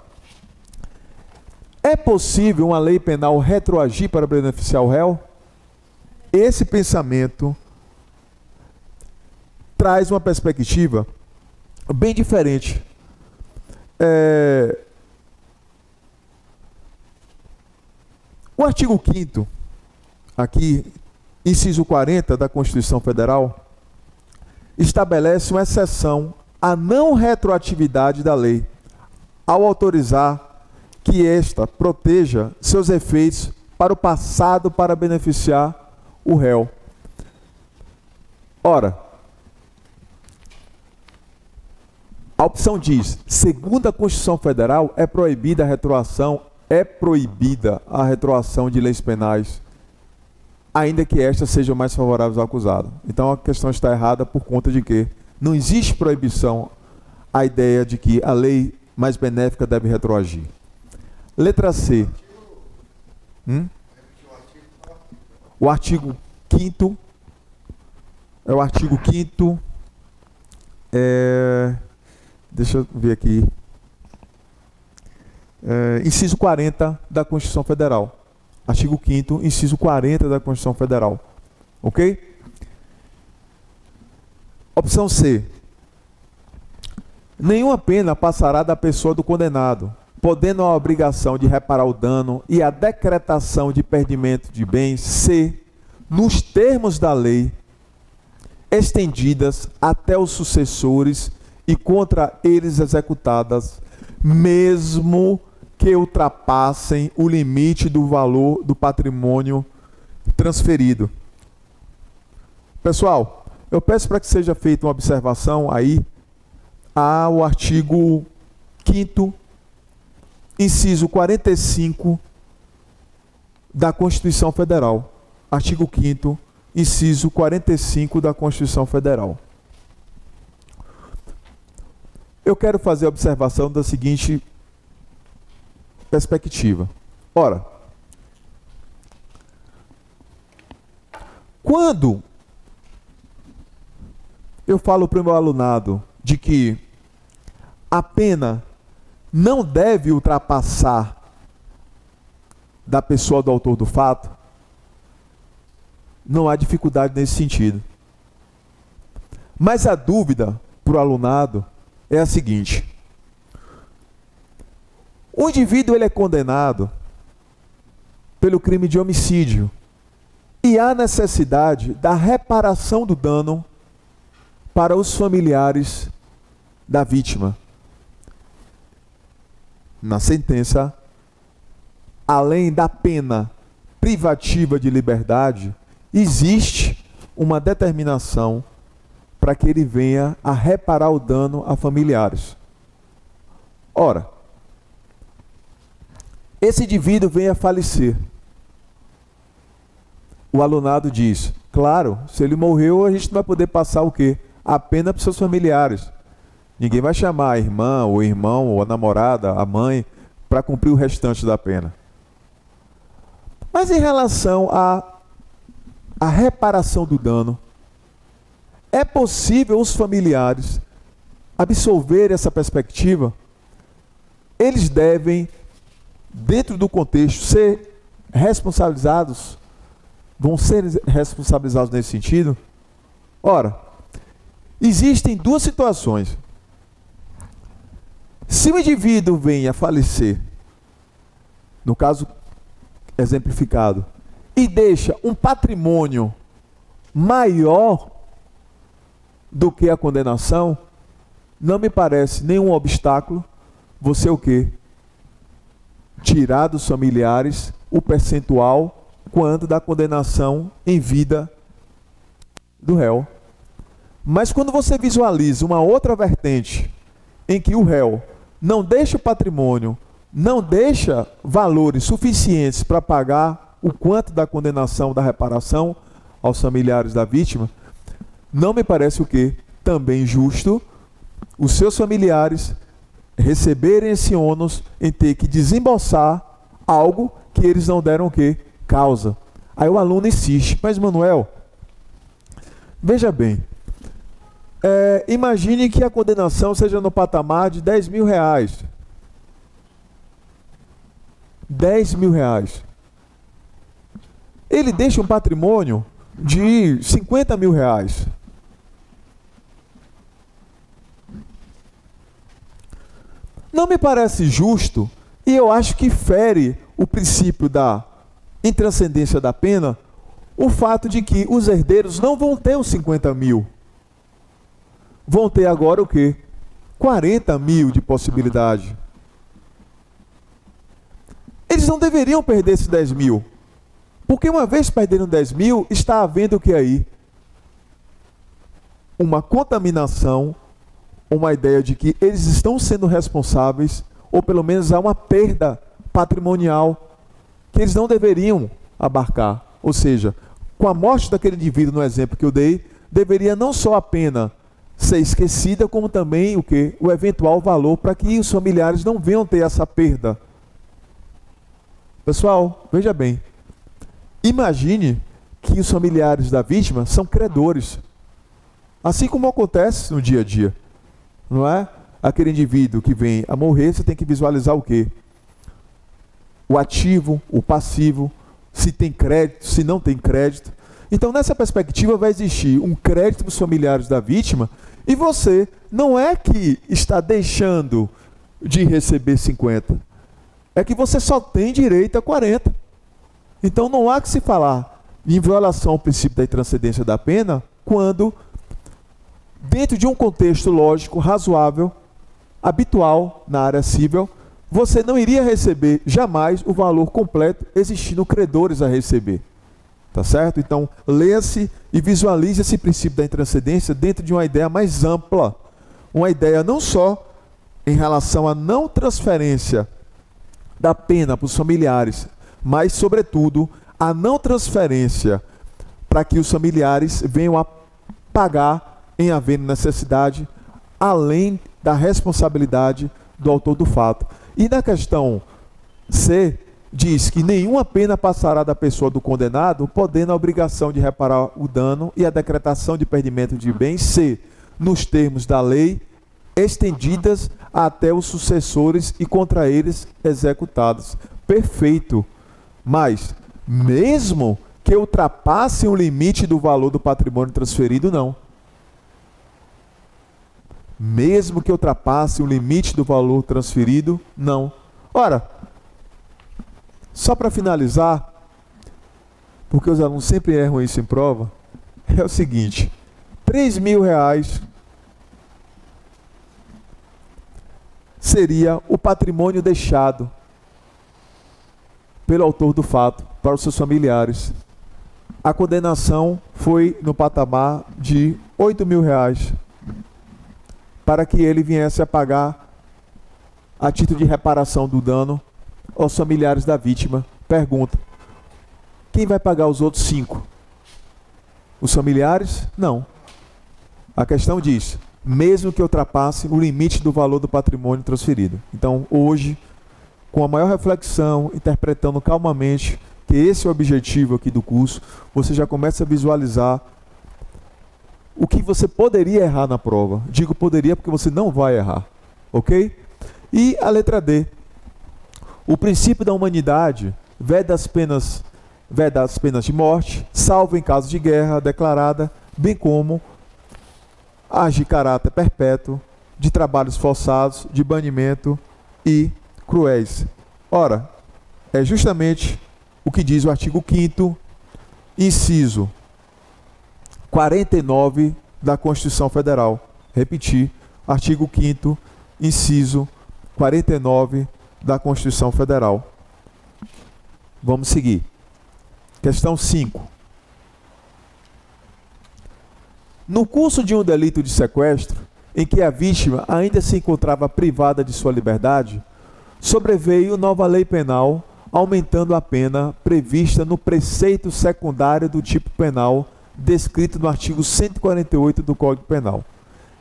é possível uma lei penal retroagir para beneficiar o réu? Esse pensamento traz uma perspectiva bem diferente. O artigo 5º, aqui, inciso 40 da Constituição Federal, estabelece uma exceção à não retroatividade da lei, ao autorizar que esta proteja seus efeitos para o passado para beneficiar o réu. Ora, a opção diz, segundo a Constituição Federal, é proibida a retroação de leis penais, ainda que estas sejam mais favoráveis ao acusado. Então a questão está errada por conta de que não existe proibição à ideia de que a lei mais benéfica deve retroagir. Letra C. O artigo 5º é o artigo 5º. Deixa eu ver aqui. Inciso 40 da Constituição Federal. Artigo 5º, inciso 40 da Constituição Federal. Ok? Opção C. nenhuma pena passará da pessoa do condenado, podendo a obrigação de reparar o dano e a decretação de perdimento de bens ser, nos termos da lei, estendidas até os sucessores e contra eles executadas, mesmo que ultrapassem o limite do valor do patrimônio transferido. Pessoal, eu peço para que seja feita uma observação aí ao artigo 5º, inciso 45 da Constituição Federal. Artigo 5º, inciso 45 da Constituição Federal. Eu quero fazer a observação da seguinte perspectiva. Ora, quando eu falo para o meu alunado de que a pena não deve ultrapassar da pessoa do autor do fato, não há dificuldade nesse sentido. Mas a dúvida para o alunado é a seguinte: o indivíduo ele é condenado pelo crime de homicídio e há necessidade da reparação do dano para os familiares da vítima. Na sentença, além da pena privativa de liberdade, existe uma determinação para que ele venha a reparar o dano a familiares. Ora, esse indivíduo vem a falecer. O alunado diz, claro, se ele morreu, a gente não vai poder passar o quê? A pena para os seus familiares. Ninguém vai chamar a irmã, ou o irmão, ou a namorada, a mãe, para cumprir o restante da pena. Mas em relação à reparação do dano, é possível os familiares absolverem essa perspectiva? Eles devem, dentro do contexto, ser responsabilizados? Vão ser responsabilizados nesse sentido? Ora, existem duas situações. Se o indivíduo vem a falecer, no caso exemplificado, e deixa um patrimônio maior do que a condenação, não me parece nenhum obstáculo você o quê? Tirar dos familiares o percentual quanto da condenação em vida do réu. Mas quando você visualiza uma outra vertente em que o réu não deixa o patrimônio, não deixa valores suficientes para pagar o quanto da condenação, da reparação aos familiares da vítima, não me parece o quê? Também justo os seus familiares receberem esse ônus em ter que desembolsar algo que eles não deram o quê? Causa. Aí o aluno insiste, mas Manuel, veja bem, imagine que a condenação seja no patamar de 10 mil reais. 10 mil reais. Ele deixa um patrimônio de 50 mil reais. Não me parece justo, e eu acho que fere o princípio da intranscendência da pena, o fato de que os herdeiros não vão ter os 50 mil. Vão ter agora o quê? 40 mil de possibilidade. Eles não deveriam perder esses 10 mil. Porque uma vez perderam 10 mil, está havendo o que aí? Uma contaminação, uma ideia de que eles estão sendo responsáveis, ou pelo menos há uma perda patrimonial que eles não deveriam abarcar. Ou seja, com a morte daquele indivíduo, no exemplo que eu dei, deveria não só a pena ser esquecida, como também o quê? O eventual valor para que os familiares não venham ter essa perda. Pessoal, veja bem, imagine que os familiares da vítima são credores, assim como acontece no dia a dia, não é? Aquele indivíduo que vem a morrer, você tem que visualizar o quê? O ativo, o passivo, se tem crédito, se não tem crédito. Então, nessa perspectiva, vai existir um crédito dos familiares da vítima E você não é que está deixando de receber 50, é que você só tem direito a 40. Então não há que se falar em violação ao princípio da intranscendência da pena quando, dentro de um contexto lógico, razoável, habitual na área civil, você não iria receber jamais o valor completo, existindo credores a receber. Tá certo? Então, leia-se e visualize esse princípio da intranscendência dentro de uma ideia mais ampla. Uma ideia não só em relação à não transferência da pena para os familiares, mas, sobretudo, a não transferência para que os familiares venham a pagar em havendo necessidade, além da responsabilidade do autor do fato. E na questão C, diz que nenhuma pena passará da pessoa do condenado, podendo a obrigação de reparar o dano e a decretação de perdimento de bens ser, nos termos da lei, estendidas até os sucessores e contra eles executados. Perfeito. Mas, mesmo que ultrapasse o limite do valor do patrimônio transferido, não. Mesmo que ultrapasse o limite do valor transferido, não. Ora, só para finalizar, porque os alunos sempre erram isso em prova, é o seguinte: R$3.000 seria o patrimônio deixado pelo autor do fato para os seus familiares. A condenação foi no patamar de R$8.000 para que ele viesse a pagar a título de reparação do dano aos familiares da vítima. Pergunta: quem vai pagar os outros 5? Os familiares? Não. A questão diz, mesmo que ultrapasse o limite do valor do patrimônio transferido. Então, hoje, com a maior reflexão, interpretando calmamente que esse é o objetivo aqui do curso, você já começa a visualizar o que você poderia errar na prova. Digo poderia porque você não vai errar, ok? E a letra D. O princípio da humanidade veda as penas de morte, salvo em caso de guerra declarada, bem como as de caráter perpétuo, de trabalhos forçados, de banimento e cruéis. Ora, é justamente o que diz o artigo 5º, inciso 49 da Constituição Federal. Repetir, artigo 5º, inciso 49 da Constituição Federal. Vamos seguir. Questão 5. No curso de um delito de sequestro, em que a vítima ainda se encontrava privada de sua liberdade, sobreveio nova lei penal, aumentando a pena prevista no preceito secundário do tipo penal descrito no artigo 148 do Código Penal.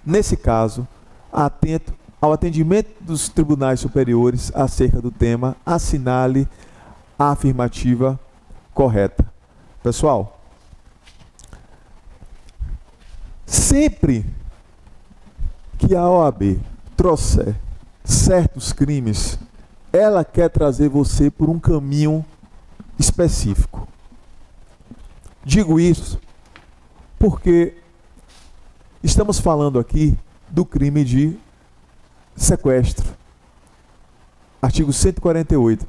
Nesse caso, atento ao atendimento dos tribunais superiores acerca do tema, assinale a afirmativa correta. Pessoal, sempre que a OAB trouxer certos crimes, ela quer trazer você por um caminho específico. Digo isso porque estamos falando aqui do crime de sequestro. Artigo 148.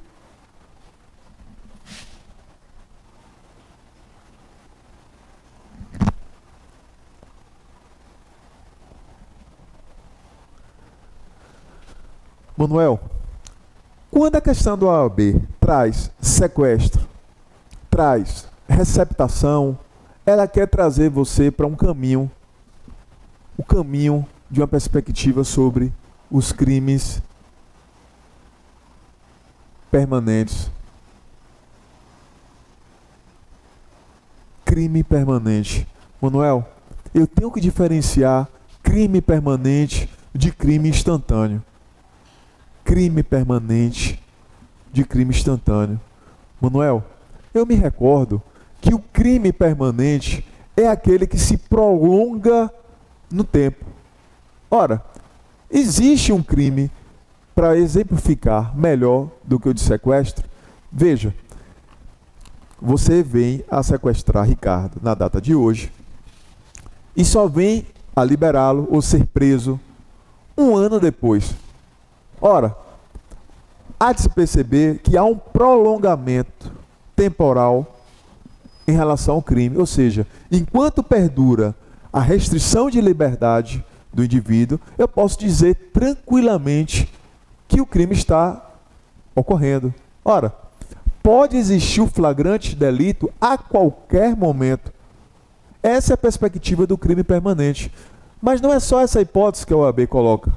Manuel, quando a questão do OAB traz sequestro, traz receptação, ela quer trazer você para um caminho, o caminho de uma perspectiva sobre os crimes permanentes. Crime permanente. Manuel, eu tenho que diferenciar crime permanente de crime instantâneo. Crime permanente de crime instantâneo. Manuel, eu me recordo que o crime permanente é aquele que se prolonga no tempo. Ora, existe um crime, para exemplificar melhor do que o de sequestro. Veja, você vem a sequestrar Ricardo na data de hoje e só vem a liberá-lo ou ser preso um ano depois. Ora, há de se perceber que há um prolongamento temporal em relação ao crime, ou seja, enquanto perdura a restrição de liberdade do indivíduo, eu posso dizer tranquilamente que o crime está ocorrendo. Ora, pode existir o flagrante delito a qualquer momento. Essa é a perspectiva do crime permanente. Mas não é só essa hipótese que a OAB coloca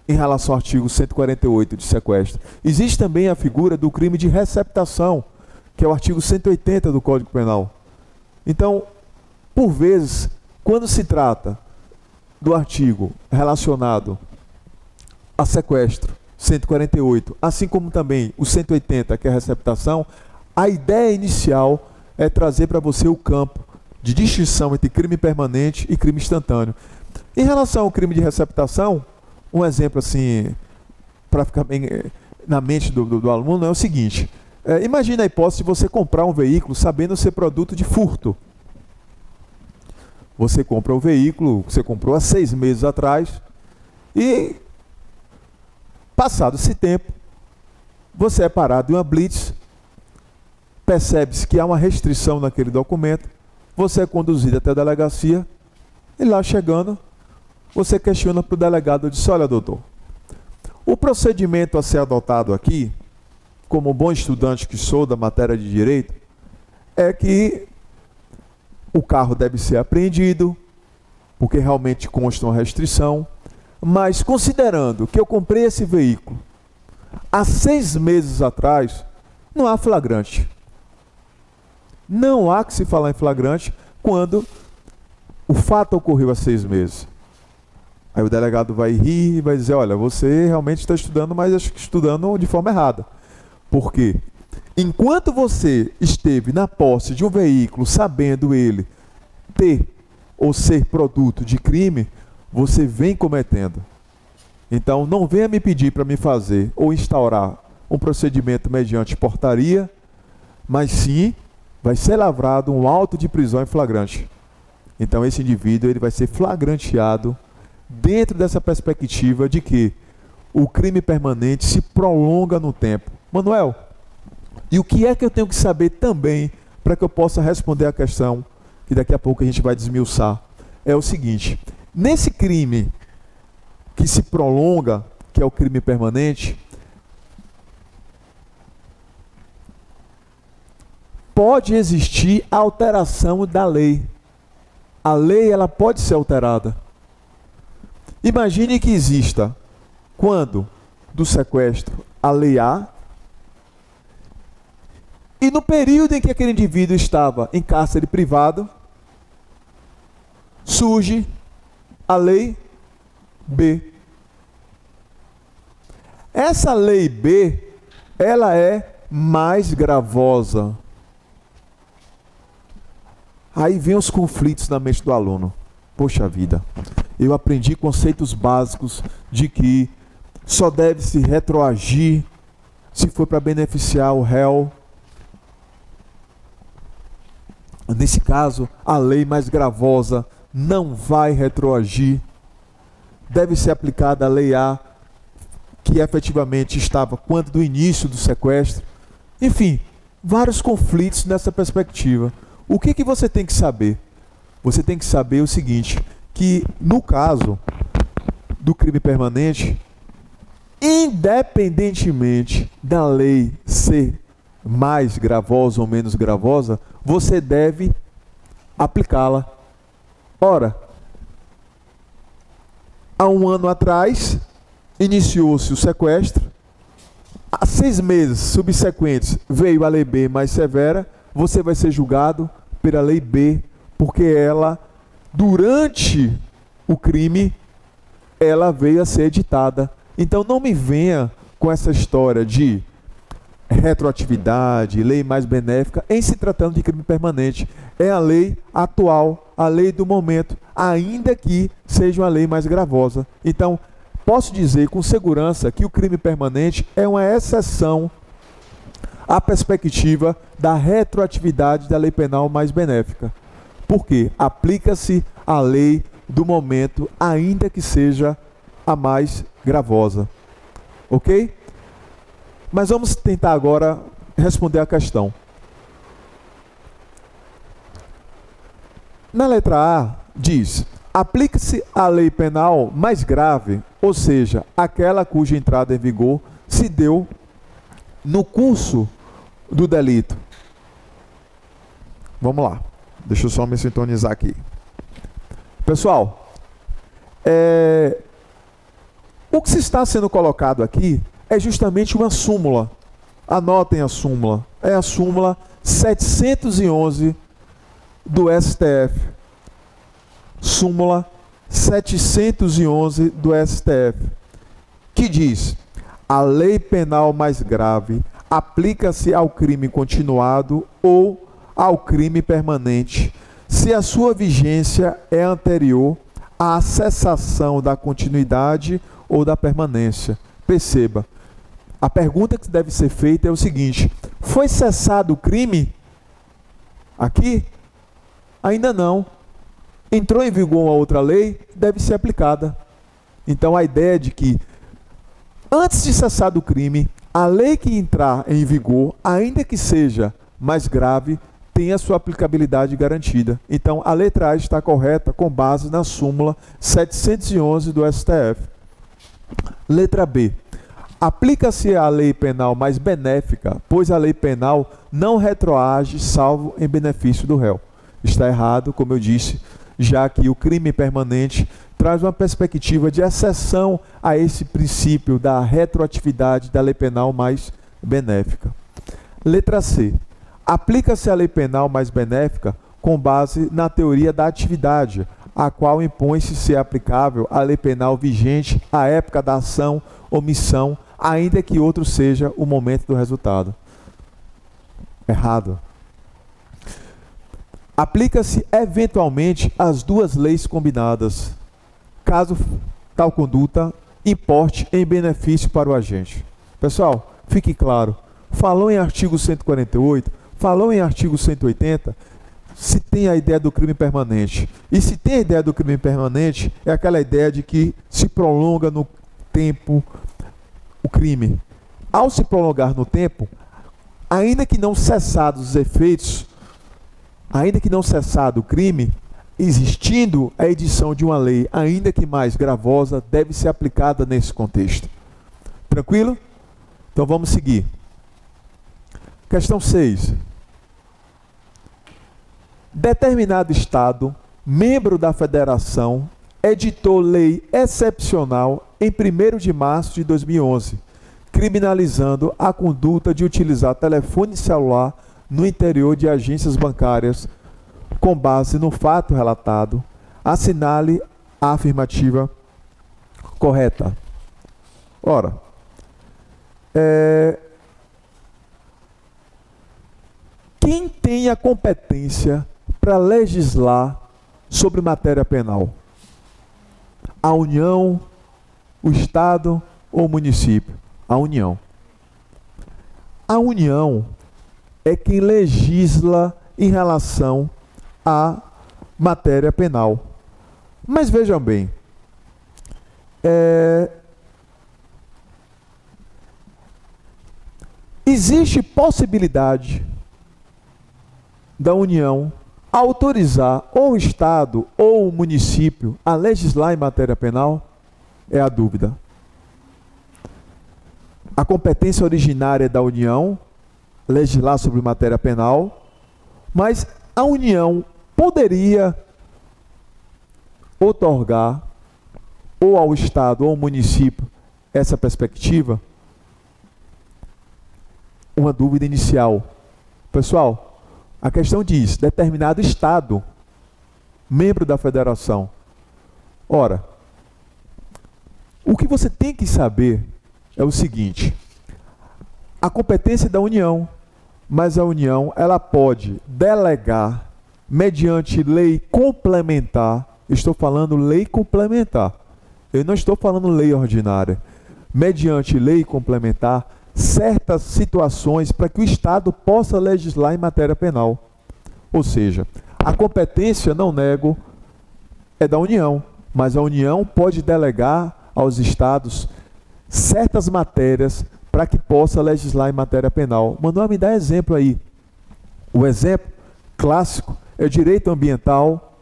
em relação ao artigo 148 de sequestro. Existe também a figura do crime de receptação, que é o artigo 180 do Código Penal. Então, por vezes, quando se trata do artigo relacionado a sequestro, 148, assim como também o 180, que é a receptação, a ideia inicial é trazer para você o campo de distinção entre crime permanente e crime instantâneo. Em relação ao crime de receptação, um exemplo assim, para ficar bem na mente do aluno, é o seguinte: imagine a hipótese de você comprar um veículo sabendo ser produto de furto. Você compra o veículo, você comprou há 6 meses atrás, e passado esse tempo, você é parado em uma blitz, percebe-se que há uma restrição naquele documento, você é conduzido até a delegacia, e lá chegando, você questiona para o delegado e diz: olha, doutor, o procedimento a ser adotado aqui, como bom estudante que sou da matéria de direito, é que o carro deve ser apreendido, porque realmente consta uma restrição, mas considerando que eu comprei esse veículo há 6 meses atrás, não há flagrante. Não há que se falar em flagrante quando o fato ocorreu há 6 meses. Aí o delegado vai rir e vai dizer: olha, você realmente está estudando, mas acho que estudando de forma errada. Por quê? Enquanto você esteve na posse de um veículo, sabendo ele ter ou ser produto de crime, você vem cometendo. Então, não venha me pedir para me fazer ou instaurar um procedimento mediante portaria, mas sim vai ser lavrado um auto de prisão em flagrante. Então, esse indivíduo ele vai ser flagranteado dentro dessa perspectiva de que o crime permanente se prolonga no tempo. Manuel, e o que é que eu tenho que saber também para que eu possa responder a questão que daqui a pouco a gente vai desmiuçar? É o seguinte: nesse crime que se prolonga, que é o crime permanente, pode existir alteração da lei. A lei ela pode ser alterada. Imagine que exista, quando do sequestro, a lei A, e no período em que aquele indivíduo estava em cárcere privado, surge a lei B. Essa lei B, ela é mais gravosa. Aí vem os conflitos na mente do aluno. Poxa vida, eu aprendi conceitos básicos de que só deve se retroagir se for para beneficiar o réu. Nesse caso, a lei mais gravosa não vai retroagir. Deve ser aplicada a lei A, que efetivamente estava quando do início do sequestro. Enfim, vários conflitos nessa perspectiva. O que você tem que saber? Você tem que saber o seguinte, que no caso do crime permanente, independentemente da lei ser mais gravosa ou menos gravosa, você deve aplicá-la. Ora, há 1 ano atrás, iniciou-se o sequestro. Há 6 meses subsequentes veio a lei B mais severa. Você vai ser julgado pela lei B, porque ela, durante o crime, ela veio a ser editada. Então não me venha com essa história de retroatividade, lei mais benéfica, em se tratando de crime permanente. É a lei atual, a lei do momento, ainda que seja uma lei mais gravosa. Então, posso dizer com segurança que o crime permanente é uma exceção à perspectiva da retroatividade da lei penal mais benéfica. Por quê? Aplica-se a lei do momento, ainda que seja a mais gravosa. Ok? Mas vamos tentar agora responder a questão. Na letra A, diz: aplica-se a lei penal mais grave, ou seja, aquela cuja entrada em vigor se deu no curso do delito. Vamos lá. Deixa eu só me sintonizar aqui. Pessoal, o que se está sendo colocado aqui é justamente uma súmula. Anotem a súmula. É a súmula 711 do STF. Súmula 711 do STF, que diz: a lei penal mais grave aplica-se ao crime continuado ou ao crime permanente, se a sua vigência é anterior à cessação da continuidade ou da permanência. Perceba, a pergunta que deve ser feita é o seguinte: foi cessado o crime? Aqui? Ainda não. Entrou em vigor uma outra lei, deve ser aplicada. Então a ideia é de que, antes de cessar o crime, a lei que entrar em vigor, ainda que seja mais grave, tem a sua aplicabilidade garantida. Então a letra A está correta com base na súmula 711 do STF. Letra B. Aplica-se a lei penal mais benéfica, pois a lei penal não retroage salvo em benefício do réu. Está errado, como eu disse, já que o crime permanente traz uma perspectiva de exceção a esse princípio da retroatividade da lei penal mais benéfica. Letra C. Aplica-se a lei penal mais benéfica com base na teoria da atividade, a qual impõe-se ser aplicável a lei penal vigente à época da ação, omissão, ainda que outro seja o momento do resultado. Errado. Aplica-se eventualmente as duas leis combinadas, caso tal conduta importe em benefício para o agente. Pessoal, fique claro, falou em artigo 148, falou em artigo 180, se tem a ideia do crime permanente. E se tem a ideia do crime permanente, é aquela ideia de que se prolonga no tempo o crime. Ao se prolongar no tempo, ainda que não cessados os efeitos, ainda que não cessado o crime, existindo a edição de uma lei, ainda que mais gravosa, deve ser aplicada nesse contexto. Tranquilo? Então vamos seguir. Questão 6. Determinado Estado, membro da Federação, editou lei excepcional em 1º de março de 2011, criminalizando a conduta de utilizar telefone celular no interior de agências bancárias. Com base no fato relatado, assinale a afirmativa correta. Ora, quem tem a competência para legislar sobre matéria penal? A União, o Estado ou o município? A União. A União é quem legisla em relação à matéria penal. Mas vejam bem, existe possibilidade da União autorizar ou o Estado ou o município a legislar em matéria penal? É a dúvida. A competência originária é da União, legislar sobre matéria penal, mas a União poderia outorgar ou ao Estado ou ao município essa perspectiva? Uma dúvida inicial. Pessoal, a questão diz: determinado Estado, membro da Federação. Ora, o que você tem que saber é o seguinte: a competência é da União, mas a União ela pode delegar mediante lei complementar. Estou falando lei complementar. Eu não estou falando lei ordinária. Mediante lei complementar, certas situações para que o Estado possa legislar em matéria penal. Ou seja, a competência, não nego, é da União, mas a União pode delegar aos estados certas matérias para que possa legislar em matéria penal. Manuel, me dá exemplo aí. O exemplo clássico é o direito ambiental.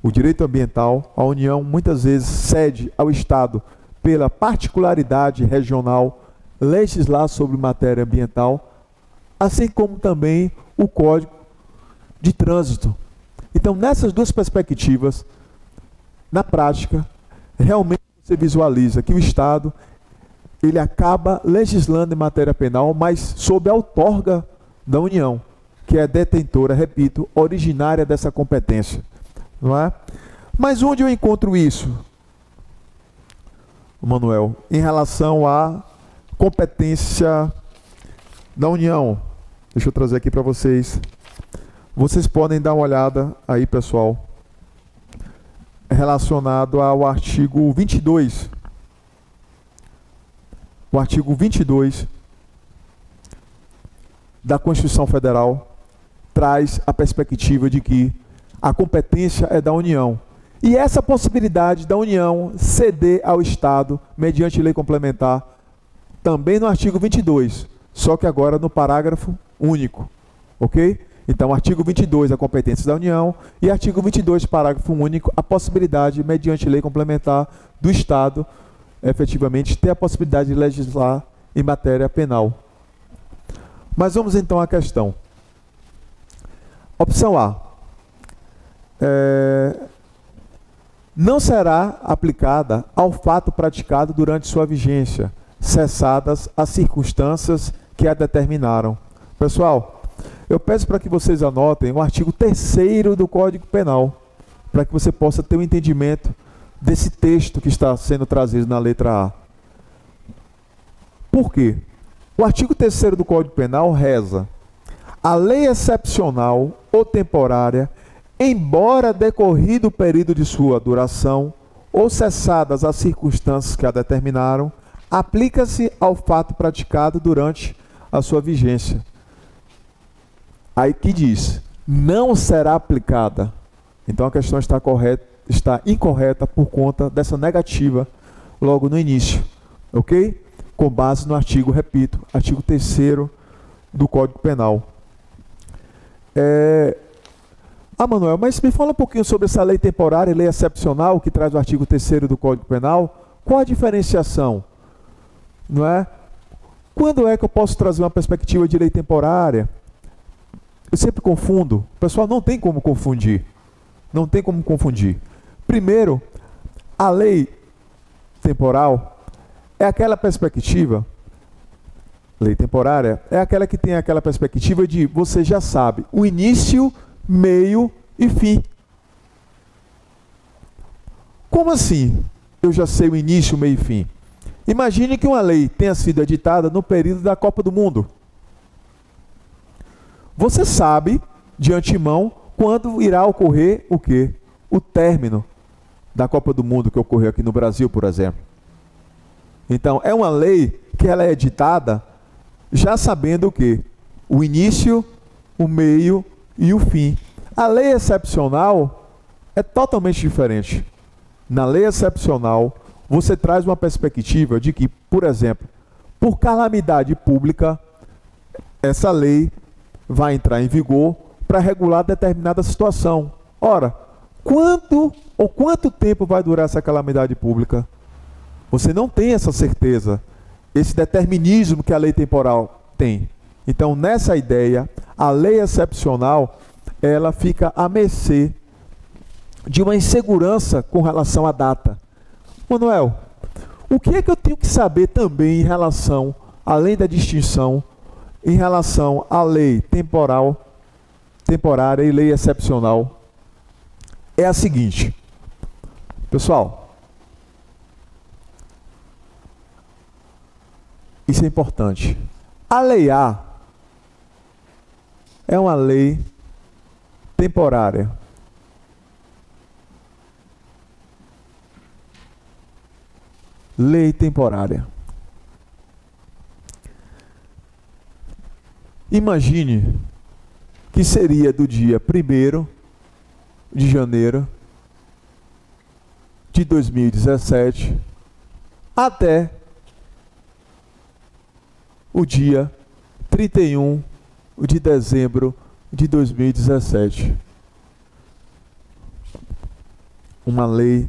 O direito ambiental, a União muitas vezes cede ao Estado, pela particularidade regional, legislar sobre matéria ambiental, assim como também o Código de Trânsito. Então, nessas duas perspectivas, na prática, realmente você visualiza que o Estado ele acaba legislando em matéria penal, mas sob a outorga da União, que é detentora, repito, originária dessa competência. Não é? Mas onde eu encontro isso, Manuel? Em relação à competência da União. Deixa eu trazer aqui para vocês. Vocês podem dar uma olhada aí, pessoal, relacionado ao artigo 22. O artigo 22 da Constituição Federal traz a perspectiva de que a competência é da União. E essa possibilidade da União ceder ao Estado, mediante lei complementar, também no artigo 22, só que agora no parágrafo único. Ok? Então, artigo 22, a competência da União, e artigo 22, parágrafo único, a possibilidade, mediante lei complementar, do Estado, efetivamente, ter a possibilidade de legislar em matéria penal. Mas vamos então à questão. Opção A. Não será aplicada ao fato praticado durante sua vigência, cessadas as circunstâncias que a determinaram. Pessoal, eu peço para que vocês anotem o artigo 3º do Código Penal, para que você possa ter um entendimento desse texto que está sendo trazido na letra A. Por quê? O artigo 3º do Código Penal reza: a lei excepcional ou temporária, embora decorrido o período de sua duração ou cessadas as circunstâncias que a determinaram, aplica-se ao fato praticado durante a sua vigência. Aí que diz, não será aplicada. Então a questão está incorreta por conta dessa negativa logo no início. Ok? Com base no artigo, repito, artigo 3º do Código Penal. Manuel, mas me fala um pouquinho sobre essa lei temporária e lei excepcional que traz o artigo 3º do Código Penal. Qual a diferenciação? Não é? Quando é que eu posso trazer uma perspectiva de lei temporária? Eu sempre confundo. Pessoal, não tem como confundir. Não tem como confundir. Primeiro, a lei temporal é aquela perspectiva, lei temporária, é aquela que tem aquela perspectiva de você já sabe o início, meio e fim. Como assim eu já sei o início, meio e fim? Imagine que uma lei tenha sido editada no período da Copa do Mundo. Você sabe, de antemão, quando irá ocorrer o quê? O término da Copa do Mundo que ocorreu aqui no Brasil, por exemplo. Então, é uma lei que ela é editada já sabendo o quê? O início, o meio e o fim. A lei excepcional é totalmente diferente. Na lei excepcional, você traz uma perspectiva de que, por exemplo, por calamidade pública, essa lei vai entrar em vigor para regular determinada situação. Ora, quanto tempo vai durar essa calamidade pública? Você não tem essa certeza, esse determinismo que a lei temporal tem. Então, nessa ideia, a lei excepcional, ela fica à mercê de uma insegurança com relação à data. Manuel, o que é que eu tenho que saber também em relação, além da distinção, em relação à lei temporária e lei excepcional? É a seguinte, pessoal, isso é importante. A lei A é uma lei temporária. Lei temporária. Imagine que seria do dia 1º de janeiro de 2017 até o dia 31 de dezembro de 2017. Uma lei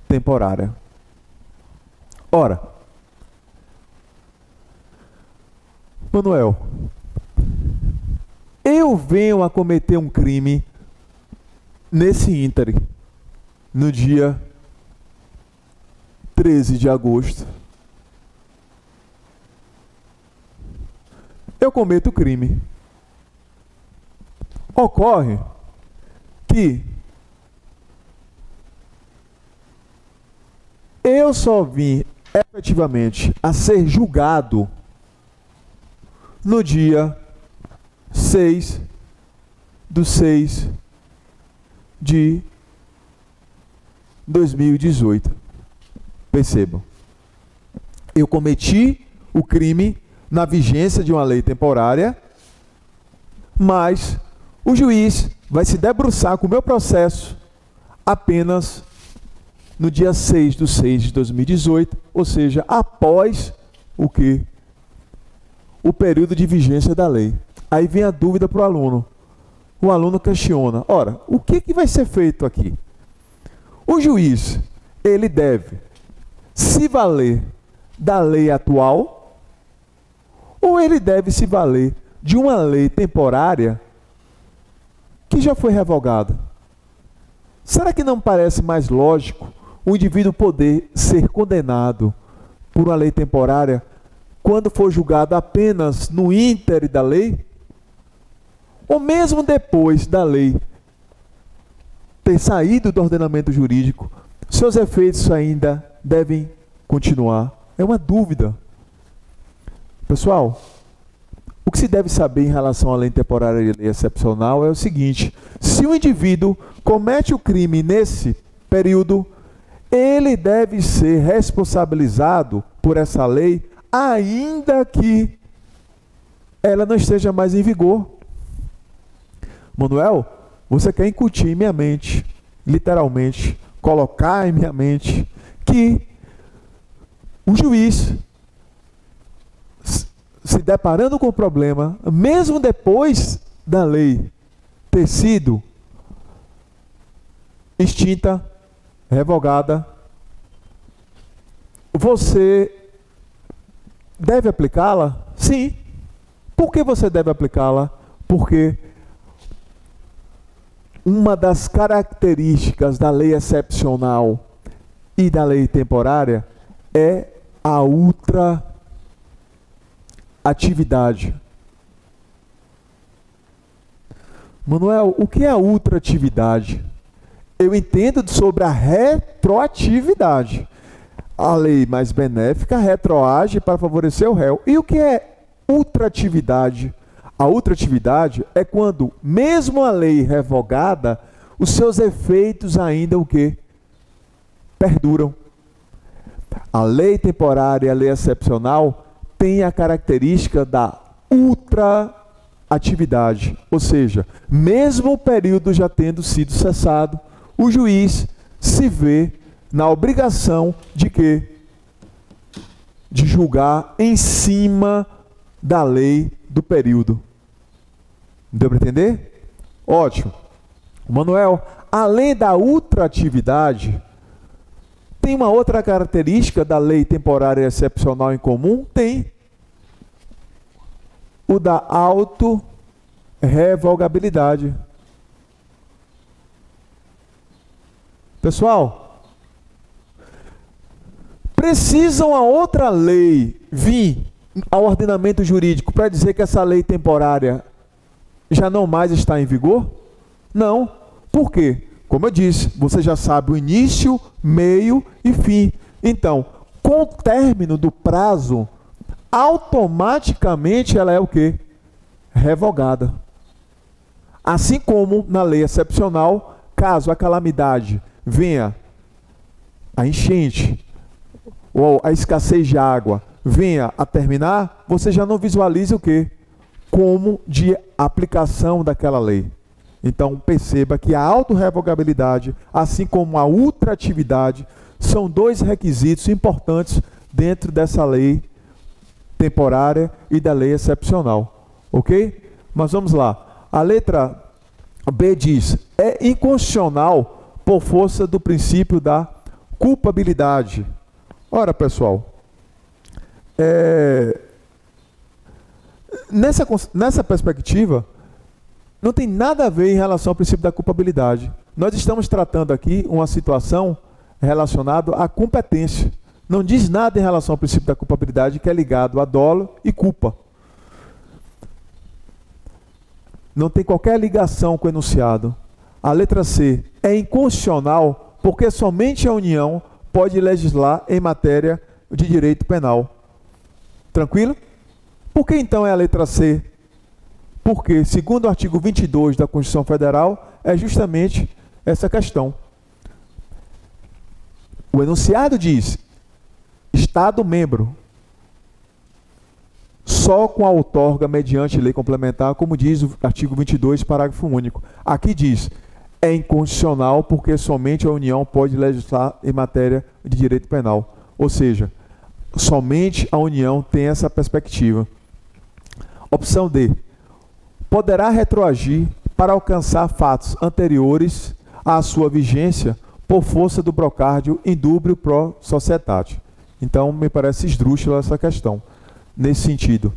temporária. Ora, Manuel, eu venho a cometer um crime nesse ínterim, no dia 13 de agosto. Eu cometo o crime. Ocorre que eu só vim efetivamente a ser julgado no dia 6 de 6 de 2018. Percebam, eu cometi o crime na vigência de uma lei temporária, mas o juiz vai se debruçar com o meu processo apenas no dia 6 de 6 de 2018, ou seja, após o quê? O período de vigência da lei. Aí vem a dúvida para o aluno. O aluno questiona, ora, o que vai ser feito aqui? O juiz, ele deve se valer da lei atual ou ele deve se valer de uma lei temporária que já foi revogada? Será que não parece mais lógico o indivíduo poder ser condenado por uma lei temporária quando for julgado apenas no íntere da lei? Ou mesmo depois da lei ter saído do ordenamento jurídico, seus efeitos ainda devem continuar? É uma dúvida. Pessoal, o que se deve saber em relação à lei temporária e lei excepcional é o seguinte: se o indivíduo comete o crime nesse período, ele deve ser responsabilizado por essa lei, ainda que ela não esteja mais em vigor. Manuel, você quer incutir em minha mente, literalmente, colocar em minha mente, que o juiz, se deparando com o problema, mesmo depois da lei ter sido extinta, revogada, você deve aplicá-la? Sim. Por que você deve aplicá-la? Porque uma das características da lei excepcional e da lei temporária é a ultraatividade. Manuel, o que é a ultraatividade? Eu entendo sobre a retroatividade. A lei mais benéfica retroage para favorecer o réu. E o que é ultraatividade? A ultraatividade é quando, mesmo a lei revogada, os seus efeitos ainda o quê? Perduram. A lei temporária e a lei excepcional têm a característica da ultraatividade, ou seja, mesmo o período já tendo sido cessado, o juiz se vê na obrigação de quê? De julgar em cima da lei do período. Deu para entender? Ótimo. Manuel, além da ultraatividade, tem uma outra característica da lei temporária excepcional em comum? Tem. O da autorrevogabilidade. Pessoal, precisam a outra lei vir ao ordenamento jurídico para dizer que essa lei temporária já não mais está em vigor? Não. Por quê? Como eu disse, você já sabe o início, meio e fim. Então, com o término do prazo, automaticamente ela é o quê? Revogada. Assim como na lei excepcional, caso a calamidade venha, a enchente ou a escassez de água venha a terminar, você já não visualiza o quê? Como de aplicação daquela lei. Então perceba que a autorrevogabilidade, assim como a ultratividade, são dois requisitos importantes dentro dessa lei temporária e da lei excepcional. Ok? Mas vamos lá. A letra B diz: é inconstitucional por força do princípio da culpabilidade. Ora, pessoal, nessa perspectiva, não tem nada a ver em relação ao princípio da culpabilidade. Nós estamos tratando aqui uma situação relacionada à competência. Não diz nada em relação ao princípio da culpabilidade, que é ligado a dolo e culpa. Não tem qualquer ligação com o enunciado. A letra C é inconstitucional porque somente a União pode legislar em matéria de direito penal. Tranquilo? Por que então é a letra C? Porque, segundo o artigo 22 da Constituição Federal, é justamente essa questão. O enunciado diz: Estado-membro, só com a outorga mediante lei complementar, como diz o artigo 22, parágrafo único. Aqui diz: é inconstitucional porque somente a União pode legislar em matéria de direito penal. Ou seja, somente a União tem essa perspectiva. Opção D. Poderá retroagir para alcançar fatos anteriores à sua vigência por força do brocárdio indúbrio pro societate. Então, me parece esdrúxula essa questão, nesse sentido.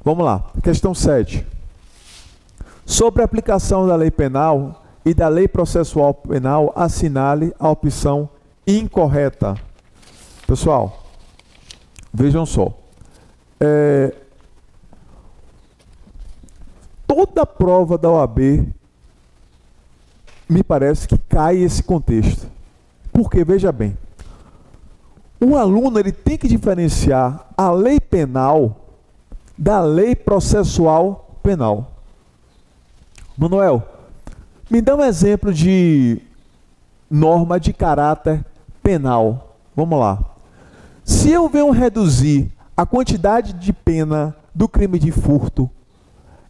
Vamos lá. Questão 7. Sobre a aplicação da lei penal e da lei processual penal, assinale a opção incorreta. Pessoal, vejam só. Toda prova da OAB me parece que cai esse contexto. Porque, veja bem, o aluno ele tem que diferenciar a lei penal da lei processual penal. Manuel, me dá um exemplo de norma de caráter penal. Vamos lá. Se eu venho reduzir a quantidade de pena do crime de furto,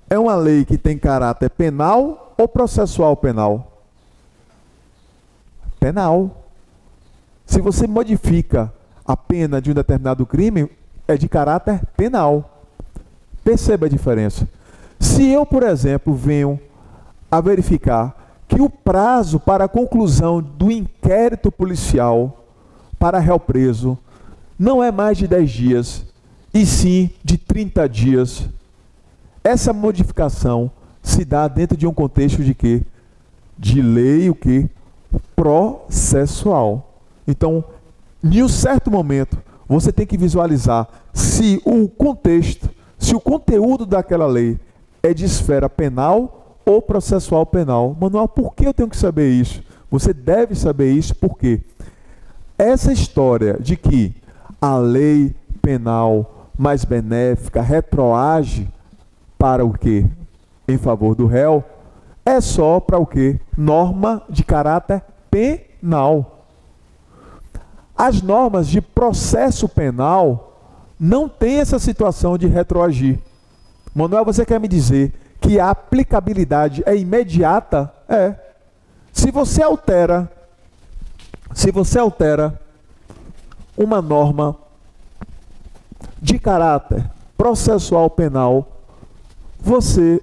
é uma lei que tem caráter penal ou processual penal? Penal. Se você modifica a pena de um determinado crime, é de caráter penal. Perceba a diferença. Se eu, por exemplo, venho a verificar que o prazo para a conclusão do inquérito policial para réu preso não é mais de 10 dias, e sim de 30 dias, essa modificação se dá dentro de um contexto de quê? De lei o quê? Processual. Então, em um certo momento, você tem que visualizar se o contexto, se o conteúdo daquela lei é de esfera penal ou processual penal. Manuel, por que eu tenho que saber isso? Você deve saber isso porque essa história de que a lei penal mais benéfica retroage para o quê? Em favor do réu, é só para o quê? Norma de caráter penal. As normas de processo penal não têm essa situação de retroagir. Manuel, você quer me dizer que a aplicabilidade é imediata? É. Se você altera uma norma de caráter processual penal, você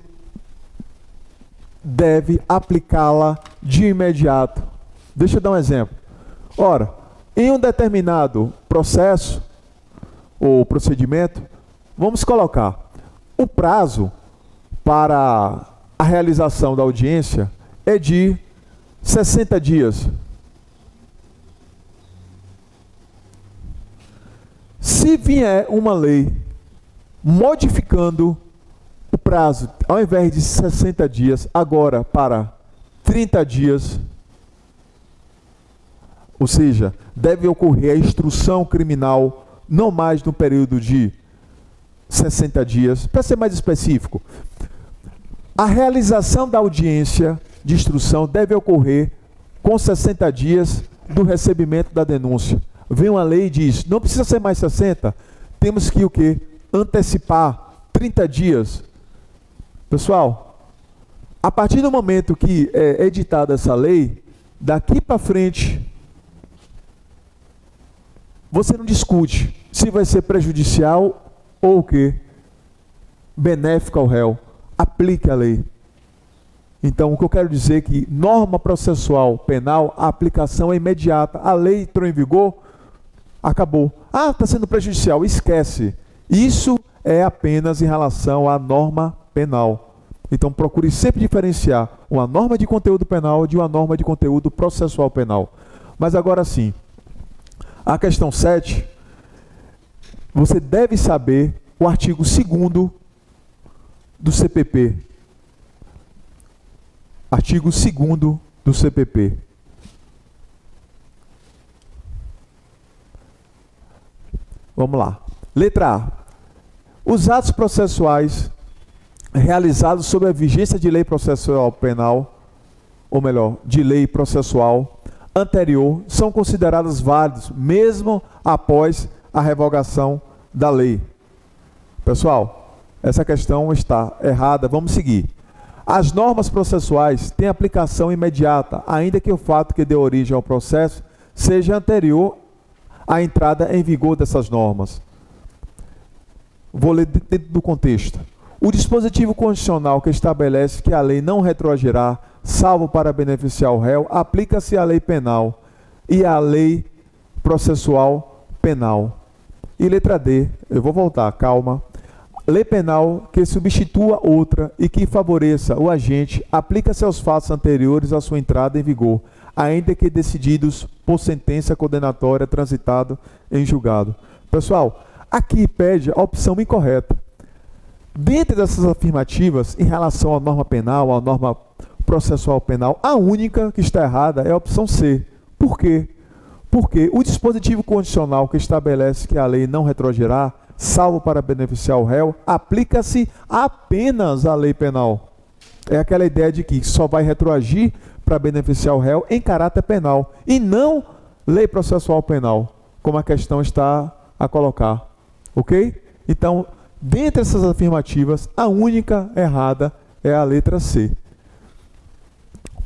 deve aplicá-la de imediato. Deixa eu dar um exemplo. Ora, em um determinado processo ou procedimento, vamos colocar o prazo para a realização da audiência é de 60 dias. Se vier uma lei modificando o prazo, ao invés de 60 dias, agora para 30 dias, ou seja, deve ocorrer a instrução criminal não mais no período de 60 dias. Para ser mais específico, a realização da audiência de instrução deve ocorrer com 60 dias do recebimento da denúncia. Vem uma lei e diz, não precisa ser mais 60, temos que o quê? Antecipar 30 dias. Pessoal, A partir do momento que é editada essa lei, daqui para frente, você não discute se vai ser prejudicial ou o quê? Benéfico ao réu. Aplique a lei. Então, o que eu quero dizer é que norma processual penal, a aplicação é imediata. A lei entrou em vigor, acabou. Ah, está sendo prejudicial. Esquece. Isso é apenas em relação à norma penal. Então, procure sempre diferenciar uma norma de conteúdo penal de uma norma de conteúdo processual penal. Mas agora sim, a questão 7, você deve saber o artigo 2º do CPP. Artigo 2º do CPP. Vamos lá. Letra A. Os atos processuais realizados sob a vigência de lei processual penal, ou melhor, de lei processual anterior, são considerados válidos mesmo após a revogação da lei. Pessoal, essa questão está errada. Vamos seguir. As normas processuais têm aplicação imediata, ainda que o fato que deu origem ao processo seja anterior à entrada em vigor dessas normas. Vou ler dentro do contexto. O dispositivo constitucional que estabelece que a lei não retroagirá, salvo para beneficiar o réu, aplica-se à lei penal e à lei processual penal. E letra D, eu vou voltar, calma. Lei penal que substitua outra e que favoreça o agente, aplica-se aos fatos anteriores à sua entrada em vigor, ainda que decididos por sentença condenatória transitado em julgado. Pessoal, aqui pede a opção incorreta. Dentre dessas afirmativas, em relação à norma penal, à norma processual penal, a única que está errada é a opção C. Por quê? Porque o dispositivo condicional que estabelece que a lei não retroagirá, salvo para beneficiar o réu, aplica-se apenas à lei penal. É aquela ideia de que só vai retroagir para beneficiar o réu em caráter penal, e não lei processual penal, como a questão está a colocar. Ok? Então, dentre essas afirmativas, a única errada é a letra C.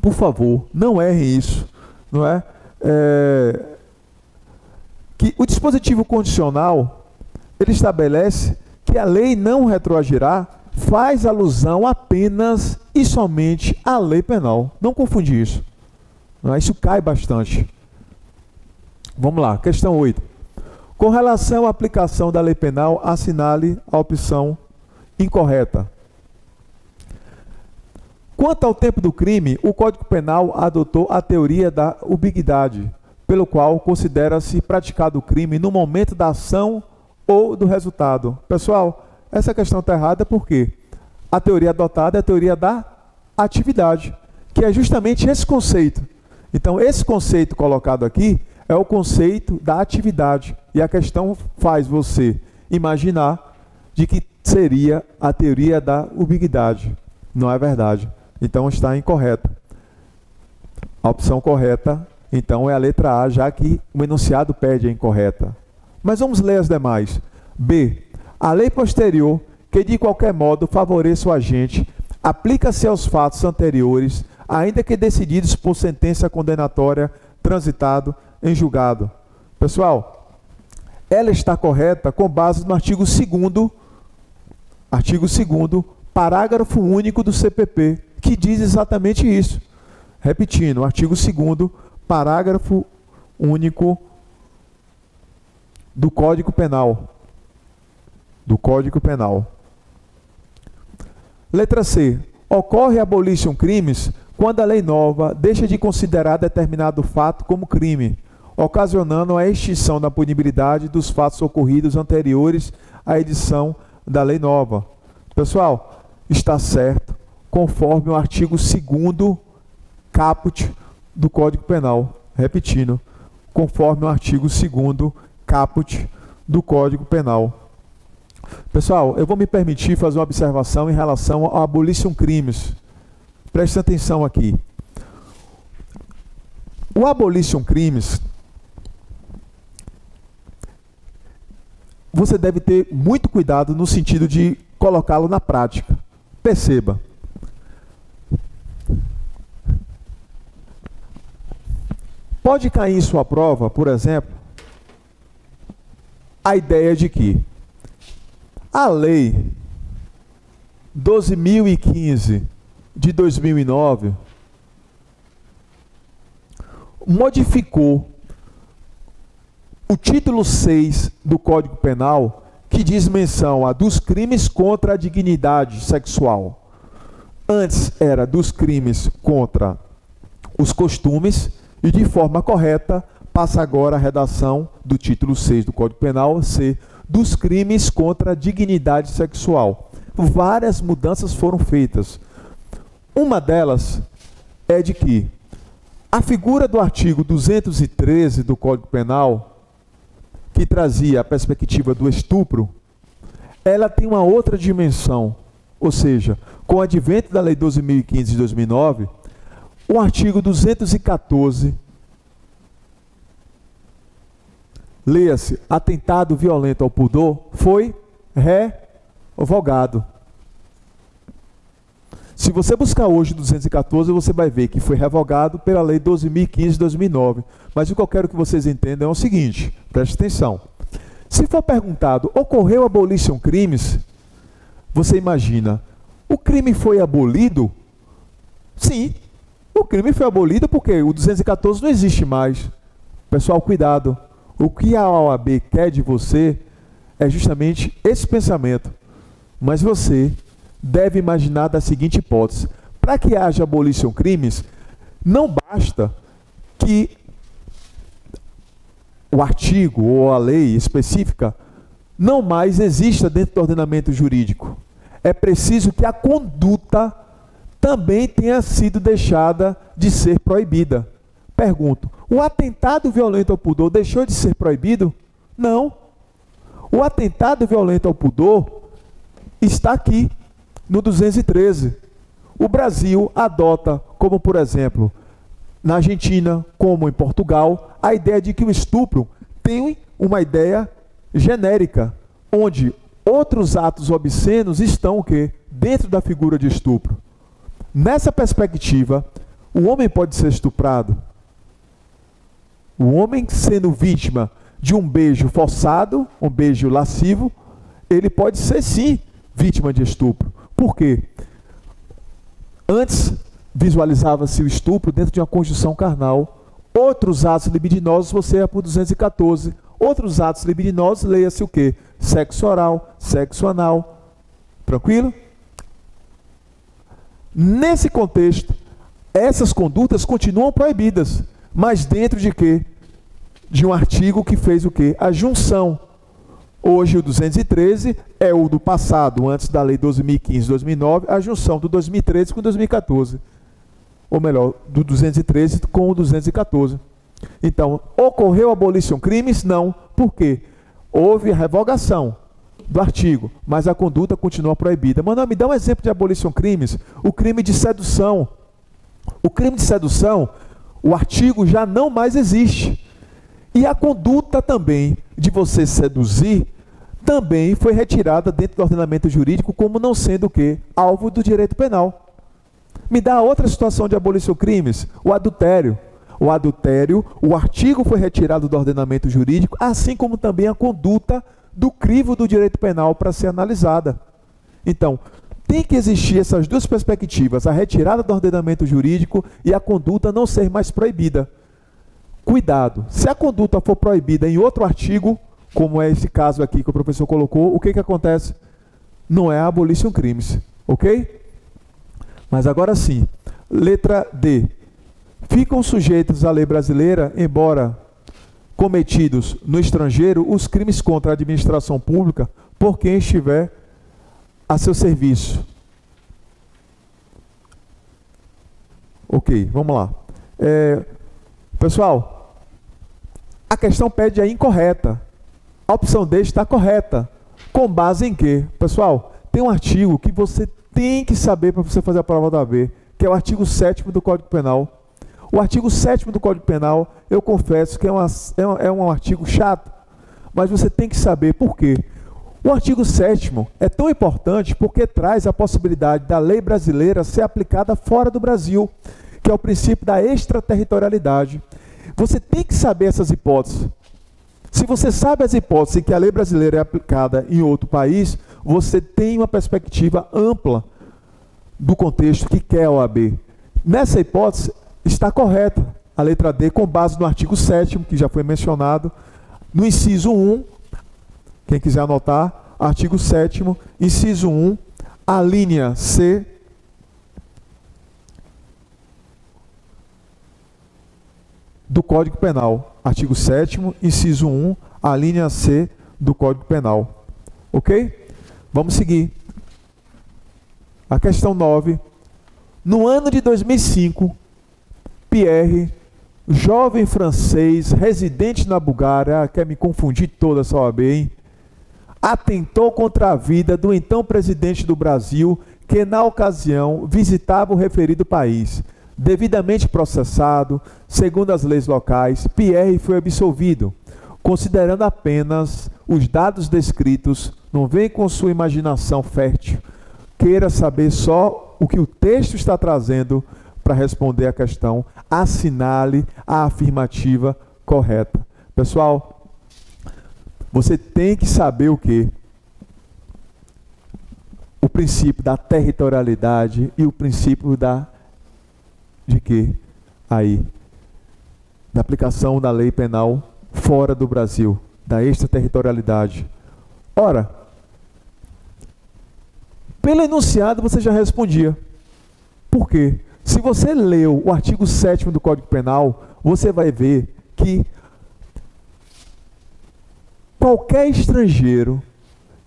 Por favor, não errem isso. Não é? Que o dispositivo condicional ele estabelece que a lei não retroagirá, faz alusão apenas e somente à lei penal. Não confundir isso. Não é? Isso cai bastante. Vamos lá, questão 8. Com relação à aplicação da lei penal, assinale a opção incorreta. Quanto ao tempo do crime, o Código Penal adotou a teoria da ubiquidade, pelo qual considera-se praticado o crime no momento da ação ou do resultado. Pessoal, essa questão está errada porque a teoria adotada é a teoria da atividade, que é justamente esse conceito. Então, esse conceito colocado aqui é o conceito da atividade. E a questão faz você imaginar de que seria a teoria da ubiquidade. Não é verdade. Então, está incorreta. A opção correta, então, é a letra A, já que o enunciado pede a incorreta. Mas vamos ler as demais. B. A lei posterior, que de qualquer modo favoreça o agente, aplica-se aos fatos anteriores, ainda que decididos por sentença condenatória transitado em julgado. Pessoal, ela está correta com base no artigo 2º, parágrafo único do CPP, que diz exatamente isso. Repetindo, artigo 2º, parágrafo único do Código Penal. Do Código Penal. Letra C. Ocorre abolition crimes quando a lei nova deixa de considerar determinado fato como crime, ocasionando a extinção da punibilidade dos fatos ocorridos anteriores à edição da lei nova. Pessoal, está certo, conforme o artigo 2º caput do Código Penal. Repetindo, conforme o artigo 2º caput do Código Penal. Pessoal, eu vou me permitir fazer uma observação em relação ao abolition crimes. Preste atenção aqui. O abolition crimes, você deve ter muito cuidado no sentido de colocá-lo na prática. Perceba, Pode cair em sua prova, por exemplo, a ideia de que a Lei 12.015 de 2009 modificou o título 6 do Código Penal, que diz menção a dos crimes contra a dignidade sexual. Antes era dos crimes contra os costumes, e de forma correta passa agora a redação do título 6 do Código Penal ser dos crimes contra a dignidade sexual. Várias mudanças foram feitas. Uma delas é de que a figura do artigo 213 do Código Penal, que trazia a perspectiva do estupro, ela tem uma outra dimensão. Ou seja, com o advento da Lei 12.015 de 2009, o artigo 214, leia-se, atentado violento ao pudor, foi revogado. Se você buscar hoje o 214, você vai ver que foi revogado pela Lei 12.015 de 2009. Mas o que eu quero que vocês entendam é o seguinte, preste atenção. Se for perguntado, ocorreu abolition crimes? Você imagina, o crime foi abolido? Sim, o crime foi abolido porque o 214 não existe mais. Pessoal, cuidado. O que a OAB quer de você é justamente esse pensamento. Mas você deve imaginar da seguinte hipótese. Para que haja abolition crimes, não basta que o artigo ou a lei específica não mais exista dentro do ordenamento jurídico. É preciso que a conduta também tenha sido deixada de ser proibida. Pergunto, o atentado violento ao pudor deixou de ser proibido? Não. O atentado violento ao pudor está aqui, no 213. O Brasil adota, como por exemplo, na Argentina, como em Portugal, a ideia de que o estupro tem uma ideia genérica, onde outros atos obscenos estão o quê? Dentro da figura de estupro. Nessa perspectiva, o homem pode ser estuprado. O homem sendo vítima de um beijo forçado, um beijo lascivo, ele pode ser sim vítima de estupro. Por quê? Antes visualizava-se o estupro dentro de uma conjunção carnal. Outros atos libidinosos você é por 214. Outros atos libidinosos, leia-se o quê? Sexo oral, sexo anal. Tranquilo? Nesse contexto, essas condutas continuam proibidas. Mas dentro de quê? De um artigo que fez o quê? A junção. Hoje o 213 é o do passado, antes da Lei 12.015 de 2009, a junção do 2013 com 2014. Ou melhor, do 213 com o 214. Então, ocorreu abolition crimes? Não. Por quê? Houve a revogação do artigo, mas a conduta continua proibida. Mano, me dá um exemplo de abolition crimes. O crime de sedução. O crime de sedução, o artigo já não mais existe. E a conduta também de você seduzir também foi retirada dentro do ordenamento jurídico como não sendo o quê? Alvo do direito penal. Me dá outra situação de abolição crimes, o adultério. O adultério, o artigo foi retirado do ordenamento jurídico, assim como também a conduta do crivo do direito penal para ser analisada. Então, tem que existir essas duas perspectivas, a retirada do ordenamento jurídico e a conduta não ser mais proibida. Cuidado, se a conduta for proibida em outro artigo, como é esse caso aqui que o professor colocou, o que que acontece? Não é abolition crimes, ok? Mas agora sim, letra D. Ficam sujeitos à lei brasileira, embora cometidos no estrangeiro, os crimes contra a administração pública por quem estiver a seu serviço. Ok, vamos lá. Pessoal, a questão pede a incorreta. A opção D está correta. Com base em quê? Pessoal, tem um artigo que você tem que saber para você fazer a prova da AB, que é o artigo 7º do Código Penal. O artigo 7º do Código Penal, eu confesso que é um artigo chato, mas você tem que saber por quê. O artigo 7º é tão importante porque traz a possibilidade da lei brasileira ser aplicada fora do Brasil, que é o princípio da extraterritorialidade. Você tem que saber essas hipóteses. Se você sabe as hipóteses que a lei brasileira é aplicada em outro país, você tem uma perspectiva ampla do contexto que quer a OAB. Nessa hipótese, está correta a letra D, com base no artigo 7º, que já foi mencionado, no inciso 1, quem quiser anotar, artigo 7º, inciso 1, a linha C, do Código Penal. Artigo 7º, inciso 1, a linha C do Código Penal. Ok? Vamos seguir. A questão 9. No ano de 2005, Pierre, jovem francês, residente na Bulgária, quer me confundir toda essa OAB, hein? Atentou contra a vida do então presidente do Brasil, que na ocasião visitava o referido país. Devidamente processado, segundo as leis locais, Pierre foi absolvido. Considerando apenas os dados descritos, não vem com sua imaginação fértil, queira saber só o que o texto está trazendo para responder a questão, assinale a afirmativa correta. Pessoal, você tem que saber o quê? O princípio da territorialidade e o princípio de quê? Aí, da aplicação da lei penal fora do Brasil, da extraterritorialidade. Ora, pelo enunciado você já respondia. Por quê? Se você leu o artigo 7º do Código Penal, você vai ver que qualquer estrangeiro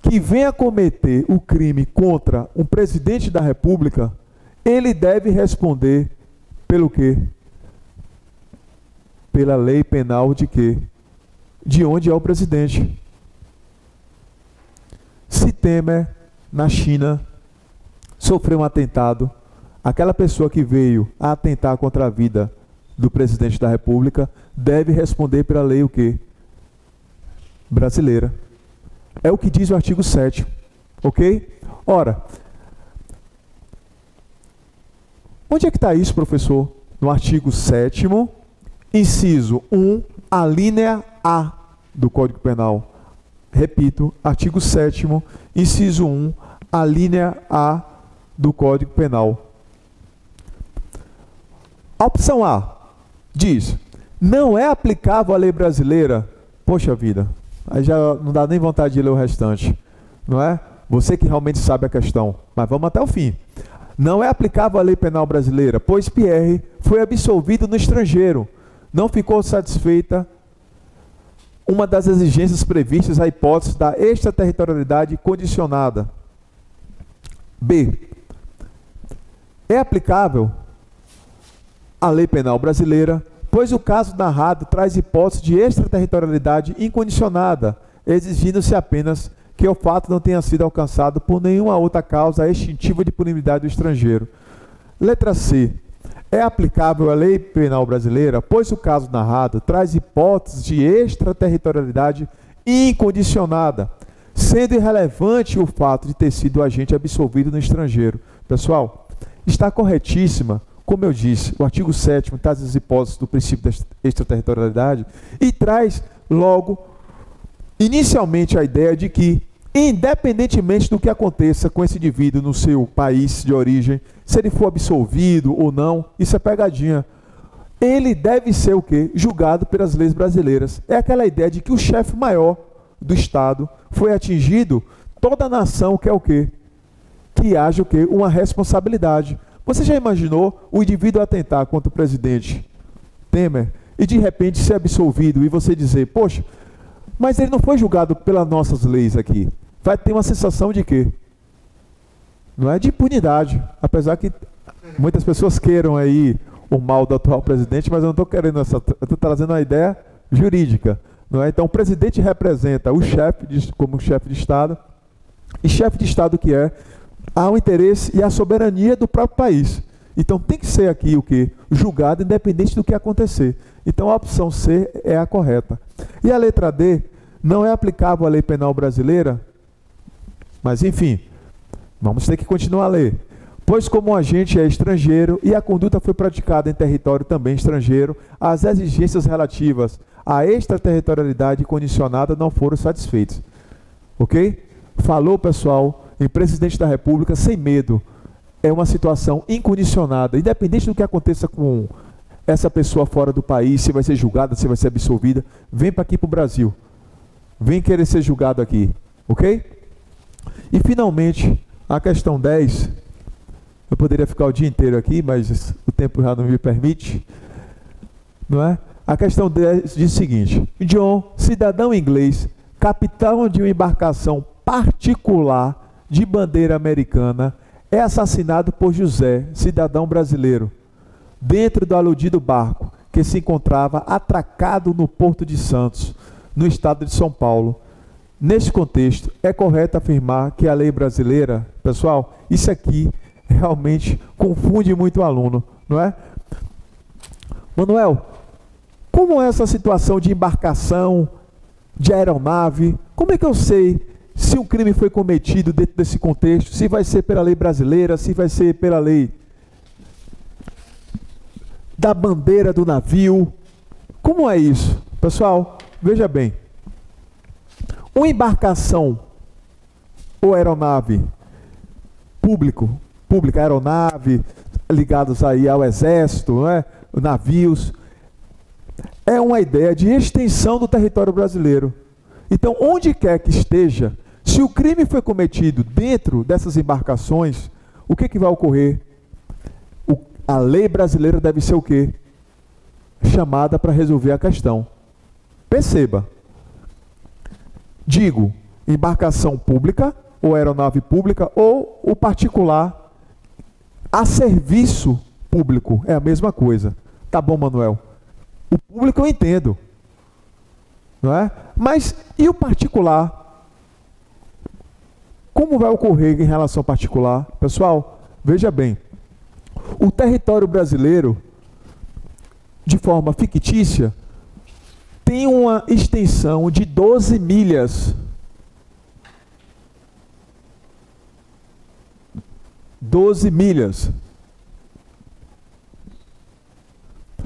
que venha cometer o crime contra um presidente da República, ele deve responder pelo quê? Pela lei penal de quê? De onde é o presidente. Se Temer, na China, sofreu um atentado, aquela pessoa que veio a atentar contra a vida do presidente da República deve responder pela lei o quê? Brasileira. É o que diz o artigo 7º. Ok? Ora, onde é que está isso, professor? No artigo 7º, inciso 1, a linha A do Código Penal. Repito, artigo 7º, inciso 1, a linha A do Código Penal. A opção A diz, não é aplicável à lei brasileira. Poxa vida, aí já não dá nem vontade de ler o restante, não é? Você que realmente sabe a questão, mas vamos até o fim. Não é aplicável à lei penal brasileira, pois Pierre foi absolvido no estrangeiro. Não ficou satisfeita uma das exigências previstas à hipótese da extraterritorialidade condicionada. B. É aplicável à lei penal brasileira, pois o caso narrado traz hipótese de extraterritorialidade incondicionada, exigindo-se apenas que o fato não tenha sido alcançado por nenhuma outra causa extintiva de punibilidade do estrangeiro. Letra C. É aplicável à lei penal brasileira, pois o caso narrado traz hipóteses de extraterritorialidade incondicionada, sendo irrelevante o fato de ter sido o agente absolvido no estrangeiro. Pessoal, está corretíssima, como eu disse, o artigo 7º traz as hipóteses do princípio da extraterritorialidade e traz logo, inicialmente, a ideia de que, independentemente do que aconteça com esse indivíduo no seu país de origem, se ele for absolvido ou não, isso é pegadinha. Ele deve ser o quê? Julgado pelas leis brasileiras. É aquela ideia de que o chefe maior do Estado foi atingido, toda a nação quer o quê? Que haja o quê? Uma responsabilidade. Você já imaginou o indivíduo atentar contra o presidente Temer e de repente ser absolvido e você dizer, poxa, mas ele não foi julgado pelas nossas leis aqui. Vai ter uma sensação de quê? Não é de impunidade, apesar que muitas pessoas queiram aí o mal do atual presidente, mas eu não estou querendo essa, eu estou trazendo uma ideia jurídica, não é? Então o presidente representa o chefe como chefe de Estado, e chefe de Estado que há o interesse e a soberania do próprio país. Então tem que ser aqui o quê? Julgado independente do que acontecer. Então a opção C é a correta. E a letra D não é aplicável à lei penal brasileira, mas enfim, vamos ter que continuar a ler. pois como o agente é estrangeiro e a conduta foi praticada em território também estrangeiro, as exigências relativas à extraterritorialidade condicionada não foram satisfeitas. Ok? Falou, pessoal, em presidente da República, sem medo. É uma situação incondicionada, independente do que aconteça com essa pessoa fora do país, se vai ser julgada, se vai ser absolvida, vem para aqui para o Brasil. Vem querer ser julgado aqui. Ok? E, finalmente, a questão 10... Eu poderia ficar o dia inteiro aqui, mas o tempo já não me permite. Não é? A questão 10 diz o seguinte: John, cidadão inglês, capitão de uma embarcação particular de bandeira americana, é assassinado por José, cidadão brasileiro, dentro do aludido barco, que se encontrava atracado no Porto de Santos, no estado de São Paulo. Neste contexto, é correto afirmar que a lei brasileira, pessoal, isso aqui realmente confunde muito o aluno, não é? Manuel, como é essa situação de embarcação, de aeronave? Como é que eu sei se um crime foi cometido dentro desse contexto? Se vai ser pela lei brasileira, se vai ser pela lei da bandeira do navio? Como é isso? Pessoal, veja bem. Uma embarcação ou aeronave pública, aeronave, ligados aí ao exército, não é? Navios, é uma ideia de extensão do território brasileiro. Então, onde quer que esteja, se o crime foi cometido dentro dessas embarcações, o que vai ocorrer? A lei brasileira deve ser o quê? Chamada para resolver a questão. Perceba. Digo, embarcação pública, ou aeronave pública, ou o particular a serviço público. É a mesma coisa. Tá bom, Manuel? O público eu entendo. Não é? Mas e o particular? Como vai ocorrer em relação ao particular? Pessoal, veja bem. O território brasileiro, de forma fictícia, tem uma extensão de 12 milhas. 12 milhas.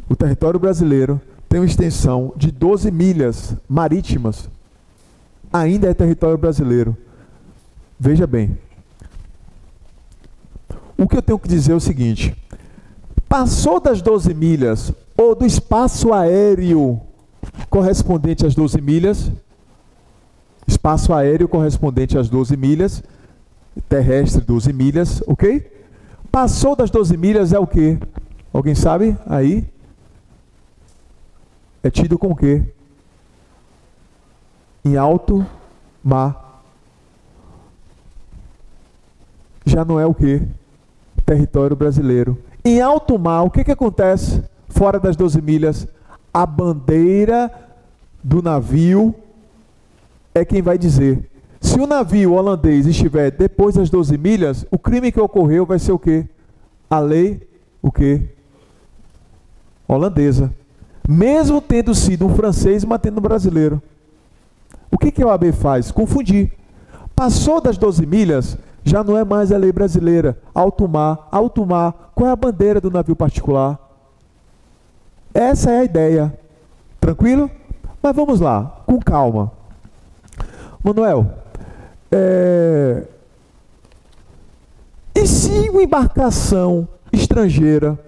O território brasileiro tem uma extensão de 12 milhas marítimas. Ainda é território brasileiro. Veja bem. O que eu tenho que dizer é o seguinte: passou das 12 milhas, ou do espaço aéreo correspondente às 12 milhas, espaço aéreo correspondente às 12 milhas, terrestre 12 milhas, ok? Passou das 12 milhas é o quê? Alguém sabe? Aí é tido com o quê? Em alto mar. Já não é o quê? Território brasileiro. Em alto mar, o que acontece fora das 12 milhas? A bandeira do navio é quem vai dizer. Se o navio holandês estiver depois das 12 milhas, o crime que ocorreu vai ser o quê? A lei, o quê? Holandesa. Mesmo tendo sido um francês mantendo um brasileiro. O que a OAB faz? Confundir. Passou das 12 milhas, já não é mais a lei brasileira. Alto mar, qual é a bandeira do navio particular? Essa é a ideia. Tranquilo? Mas vamos lá, com calma. Manuel, e se uma embarcação estrangeira,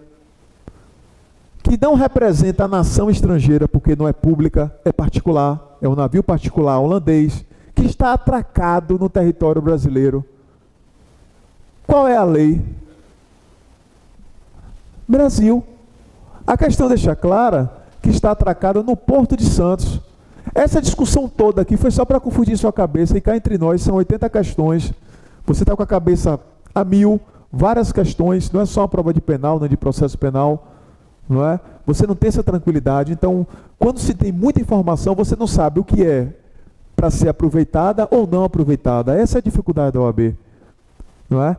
que não representa a nação estrangeira, porque não é pública, é particular, é um navio particular holandês, que está atracado no território brasileiro, qual é a lei? Brasil. A questão deixa clara que está atracada no Porto de Santos. Essa discussão toda aqui foi só para confundir sua cabeça, e cá entre nós são 80 questões. Você está com a cabeça a mil, várias questões, não é só uma prova de penal, nem de processo penal, não é? Você não tem essa tranquilidade. Então, quando se tem muita informação, você não sabe o que é para ser aproveitada ou não aproveitada. Essa é a dificuldade da OAB, não é?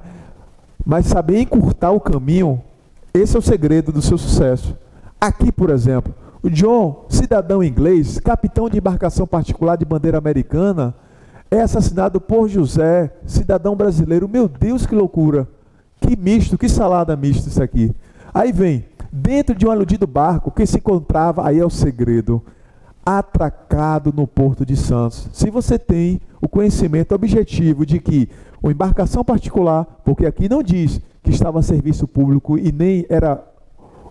Mas saber encurtar o caminho, esse é o segredo do seu sucesso. Aqui, por exemplo, o John, cidadão inglês, capitão de embarcação particular de bandeira americana, é assassinado por José, cidadão brasileiro. Meu Deus, que loucura! Que misto, que salada mista isso aqui. Aí vem, dentro de um aludido barco que se encontrava, aí é o segredo, atracado no Porto de Santos. Se você tem o conhecimento objetivo de que uma embarcação particular, porque aqui não diz que estava a serviço público e nem era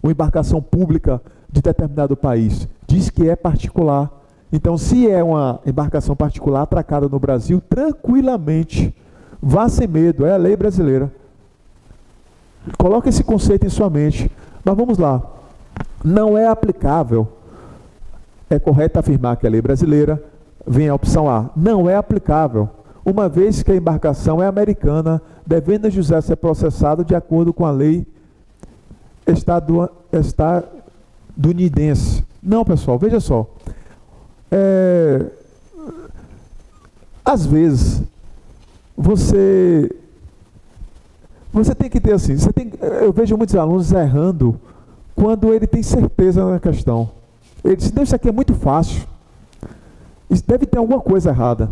uma embarcação pública de determinado país, diz que é particular. Então, se é uma embarcação particular atracada no Brasil, tranquilamente, vá sem medo, é a lei brasileira. Coloque esse conceito em sua mente. Mas vamos lá. Não é aplicável. É correto afirmar que a lei brasileira, vem a opção A, não é aplicável, uma vez que a embarcação é americana, devendo José ser processado de acordo com a lei estadunidense. Não, pessoal, veja só. Às vezes, você tem que ter assim, eu vejo muitos alunos errando quando ele tem certeza na questão. Ele diz, não, isso aqui é muito fácil. Isso deve ter alguma coisa errada.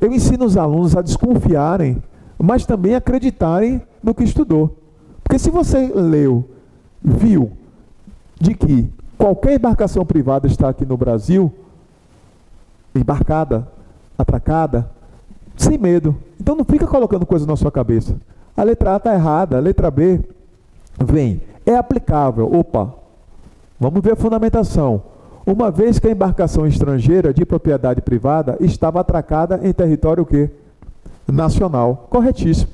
Eu ensino os alunos a desconfiarem, mas também acreditarem no que estudou. Porque se você leu, viu, de que qualquer embarcação privada está aqui no Brasil, embarcada, atracada, sem medo. Então não fica colocando coisa na sua cabeça. A letra A está errada, a letra B vem, é aplicável. Opa, vamos ver a fundamentação. Uma vez que a embarcação estrangeira de propriedade privada estava atracada em território o quê? Nacional. Corretíssimo.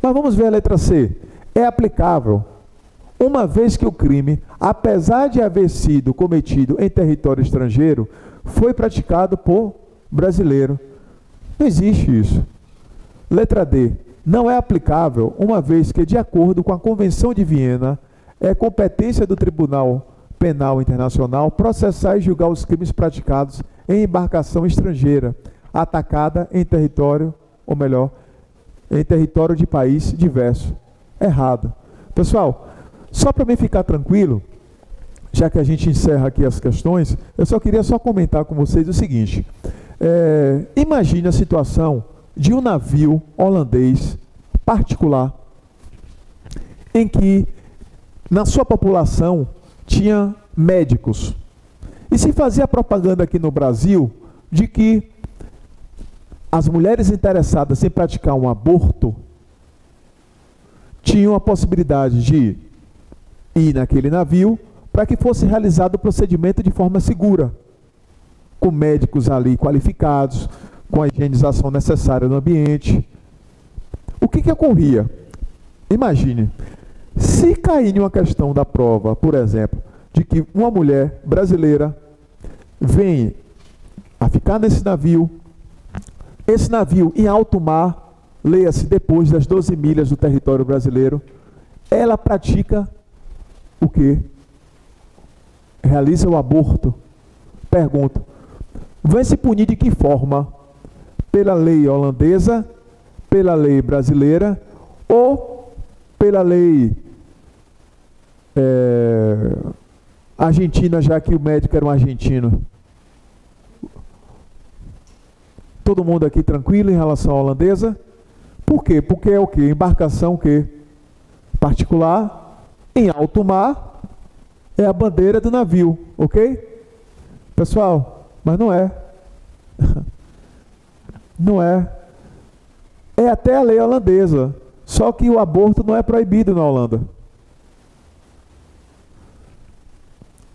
Mas vamos ver a letra C. É aplicável, uma vez que o crime, apesar de haver sido cometido em território estrangeiro, foi praticado por brasileiro. Não existe isso. Letra D. Não é aplicável, uma vez que, de acordo com a Convenção de Viena, é competência do Tribunal Penal Internacional processar e julgar os crimes praticados em embarcação estrangeira, atacada em território, ou melhor, em território de país diverso. Errado. Pessoal, só para mim ficar tranquilo, já que a gente encerra aqui as questões, eu só queria comentar com vocês o seguinte. Imagine a situação de um navio holandês particular, em que na sua população tinha médicos. E se fazia propaganda aqui no Brasil de que as mulheres interessadas em praticar um aborto tinham a possibilidade de ir naquele navio para que fosse realizado o procedimento de forma segura, com médicos ali qualificados, com a higienização necessária no ambiente. O que ocorria? Imagine, se cair em uma questão da prova, por exemplo, de que uma mulher brasileira vem a ficar nesse navio, esse navio em alto mar, leia-se depois das 12 milhas do território brasileiro, ela pratica o quê? Realiza o aborto. Pergunto, vai se punir de que forma? Pela lei holandesa, pela lei brasileira ou pela lei argentina, já que o médico era um argentino? Todo mundo aqui tranquilo em relação à holandesa? Por quê? Porque é o quê? Embarcação o quê? Particular, em alto mar, é a bandeira do navio, ok? Pessoal, mas não é. Não é. É até a lei holandesa, só que o aborto não é proibido na Holanda.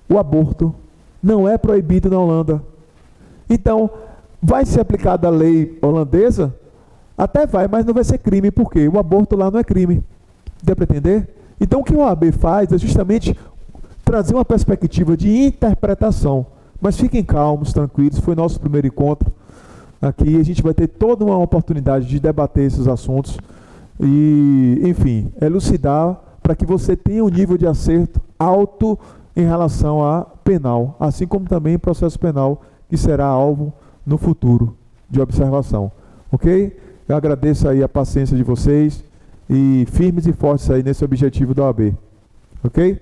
O aborto não é proibido na Holanda. Então, vai ser aplicada a lei holandesa? Até vai, mas não vai ser crime, porque o aborto lá não é crime. Deu para entender? Então, o que o OAB faz é justamente trazer uma perspectiva de interpretação. Mas fiquem calmos, tranquilos, foi nosso primeiro encontro aqui. A gente vai ter toda uma oportunidade de debater esses assuntos e, enfim, elucidar para que você tenha um nível de acerto alto em relação a penal, assim como também processo penal, que será alvo no futuro de observação. Ok? Eu agradeço aí a paciência de vocês e firmes e fortes aí nesse objetivo da OAB. Ok?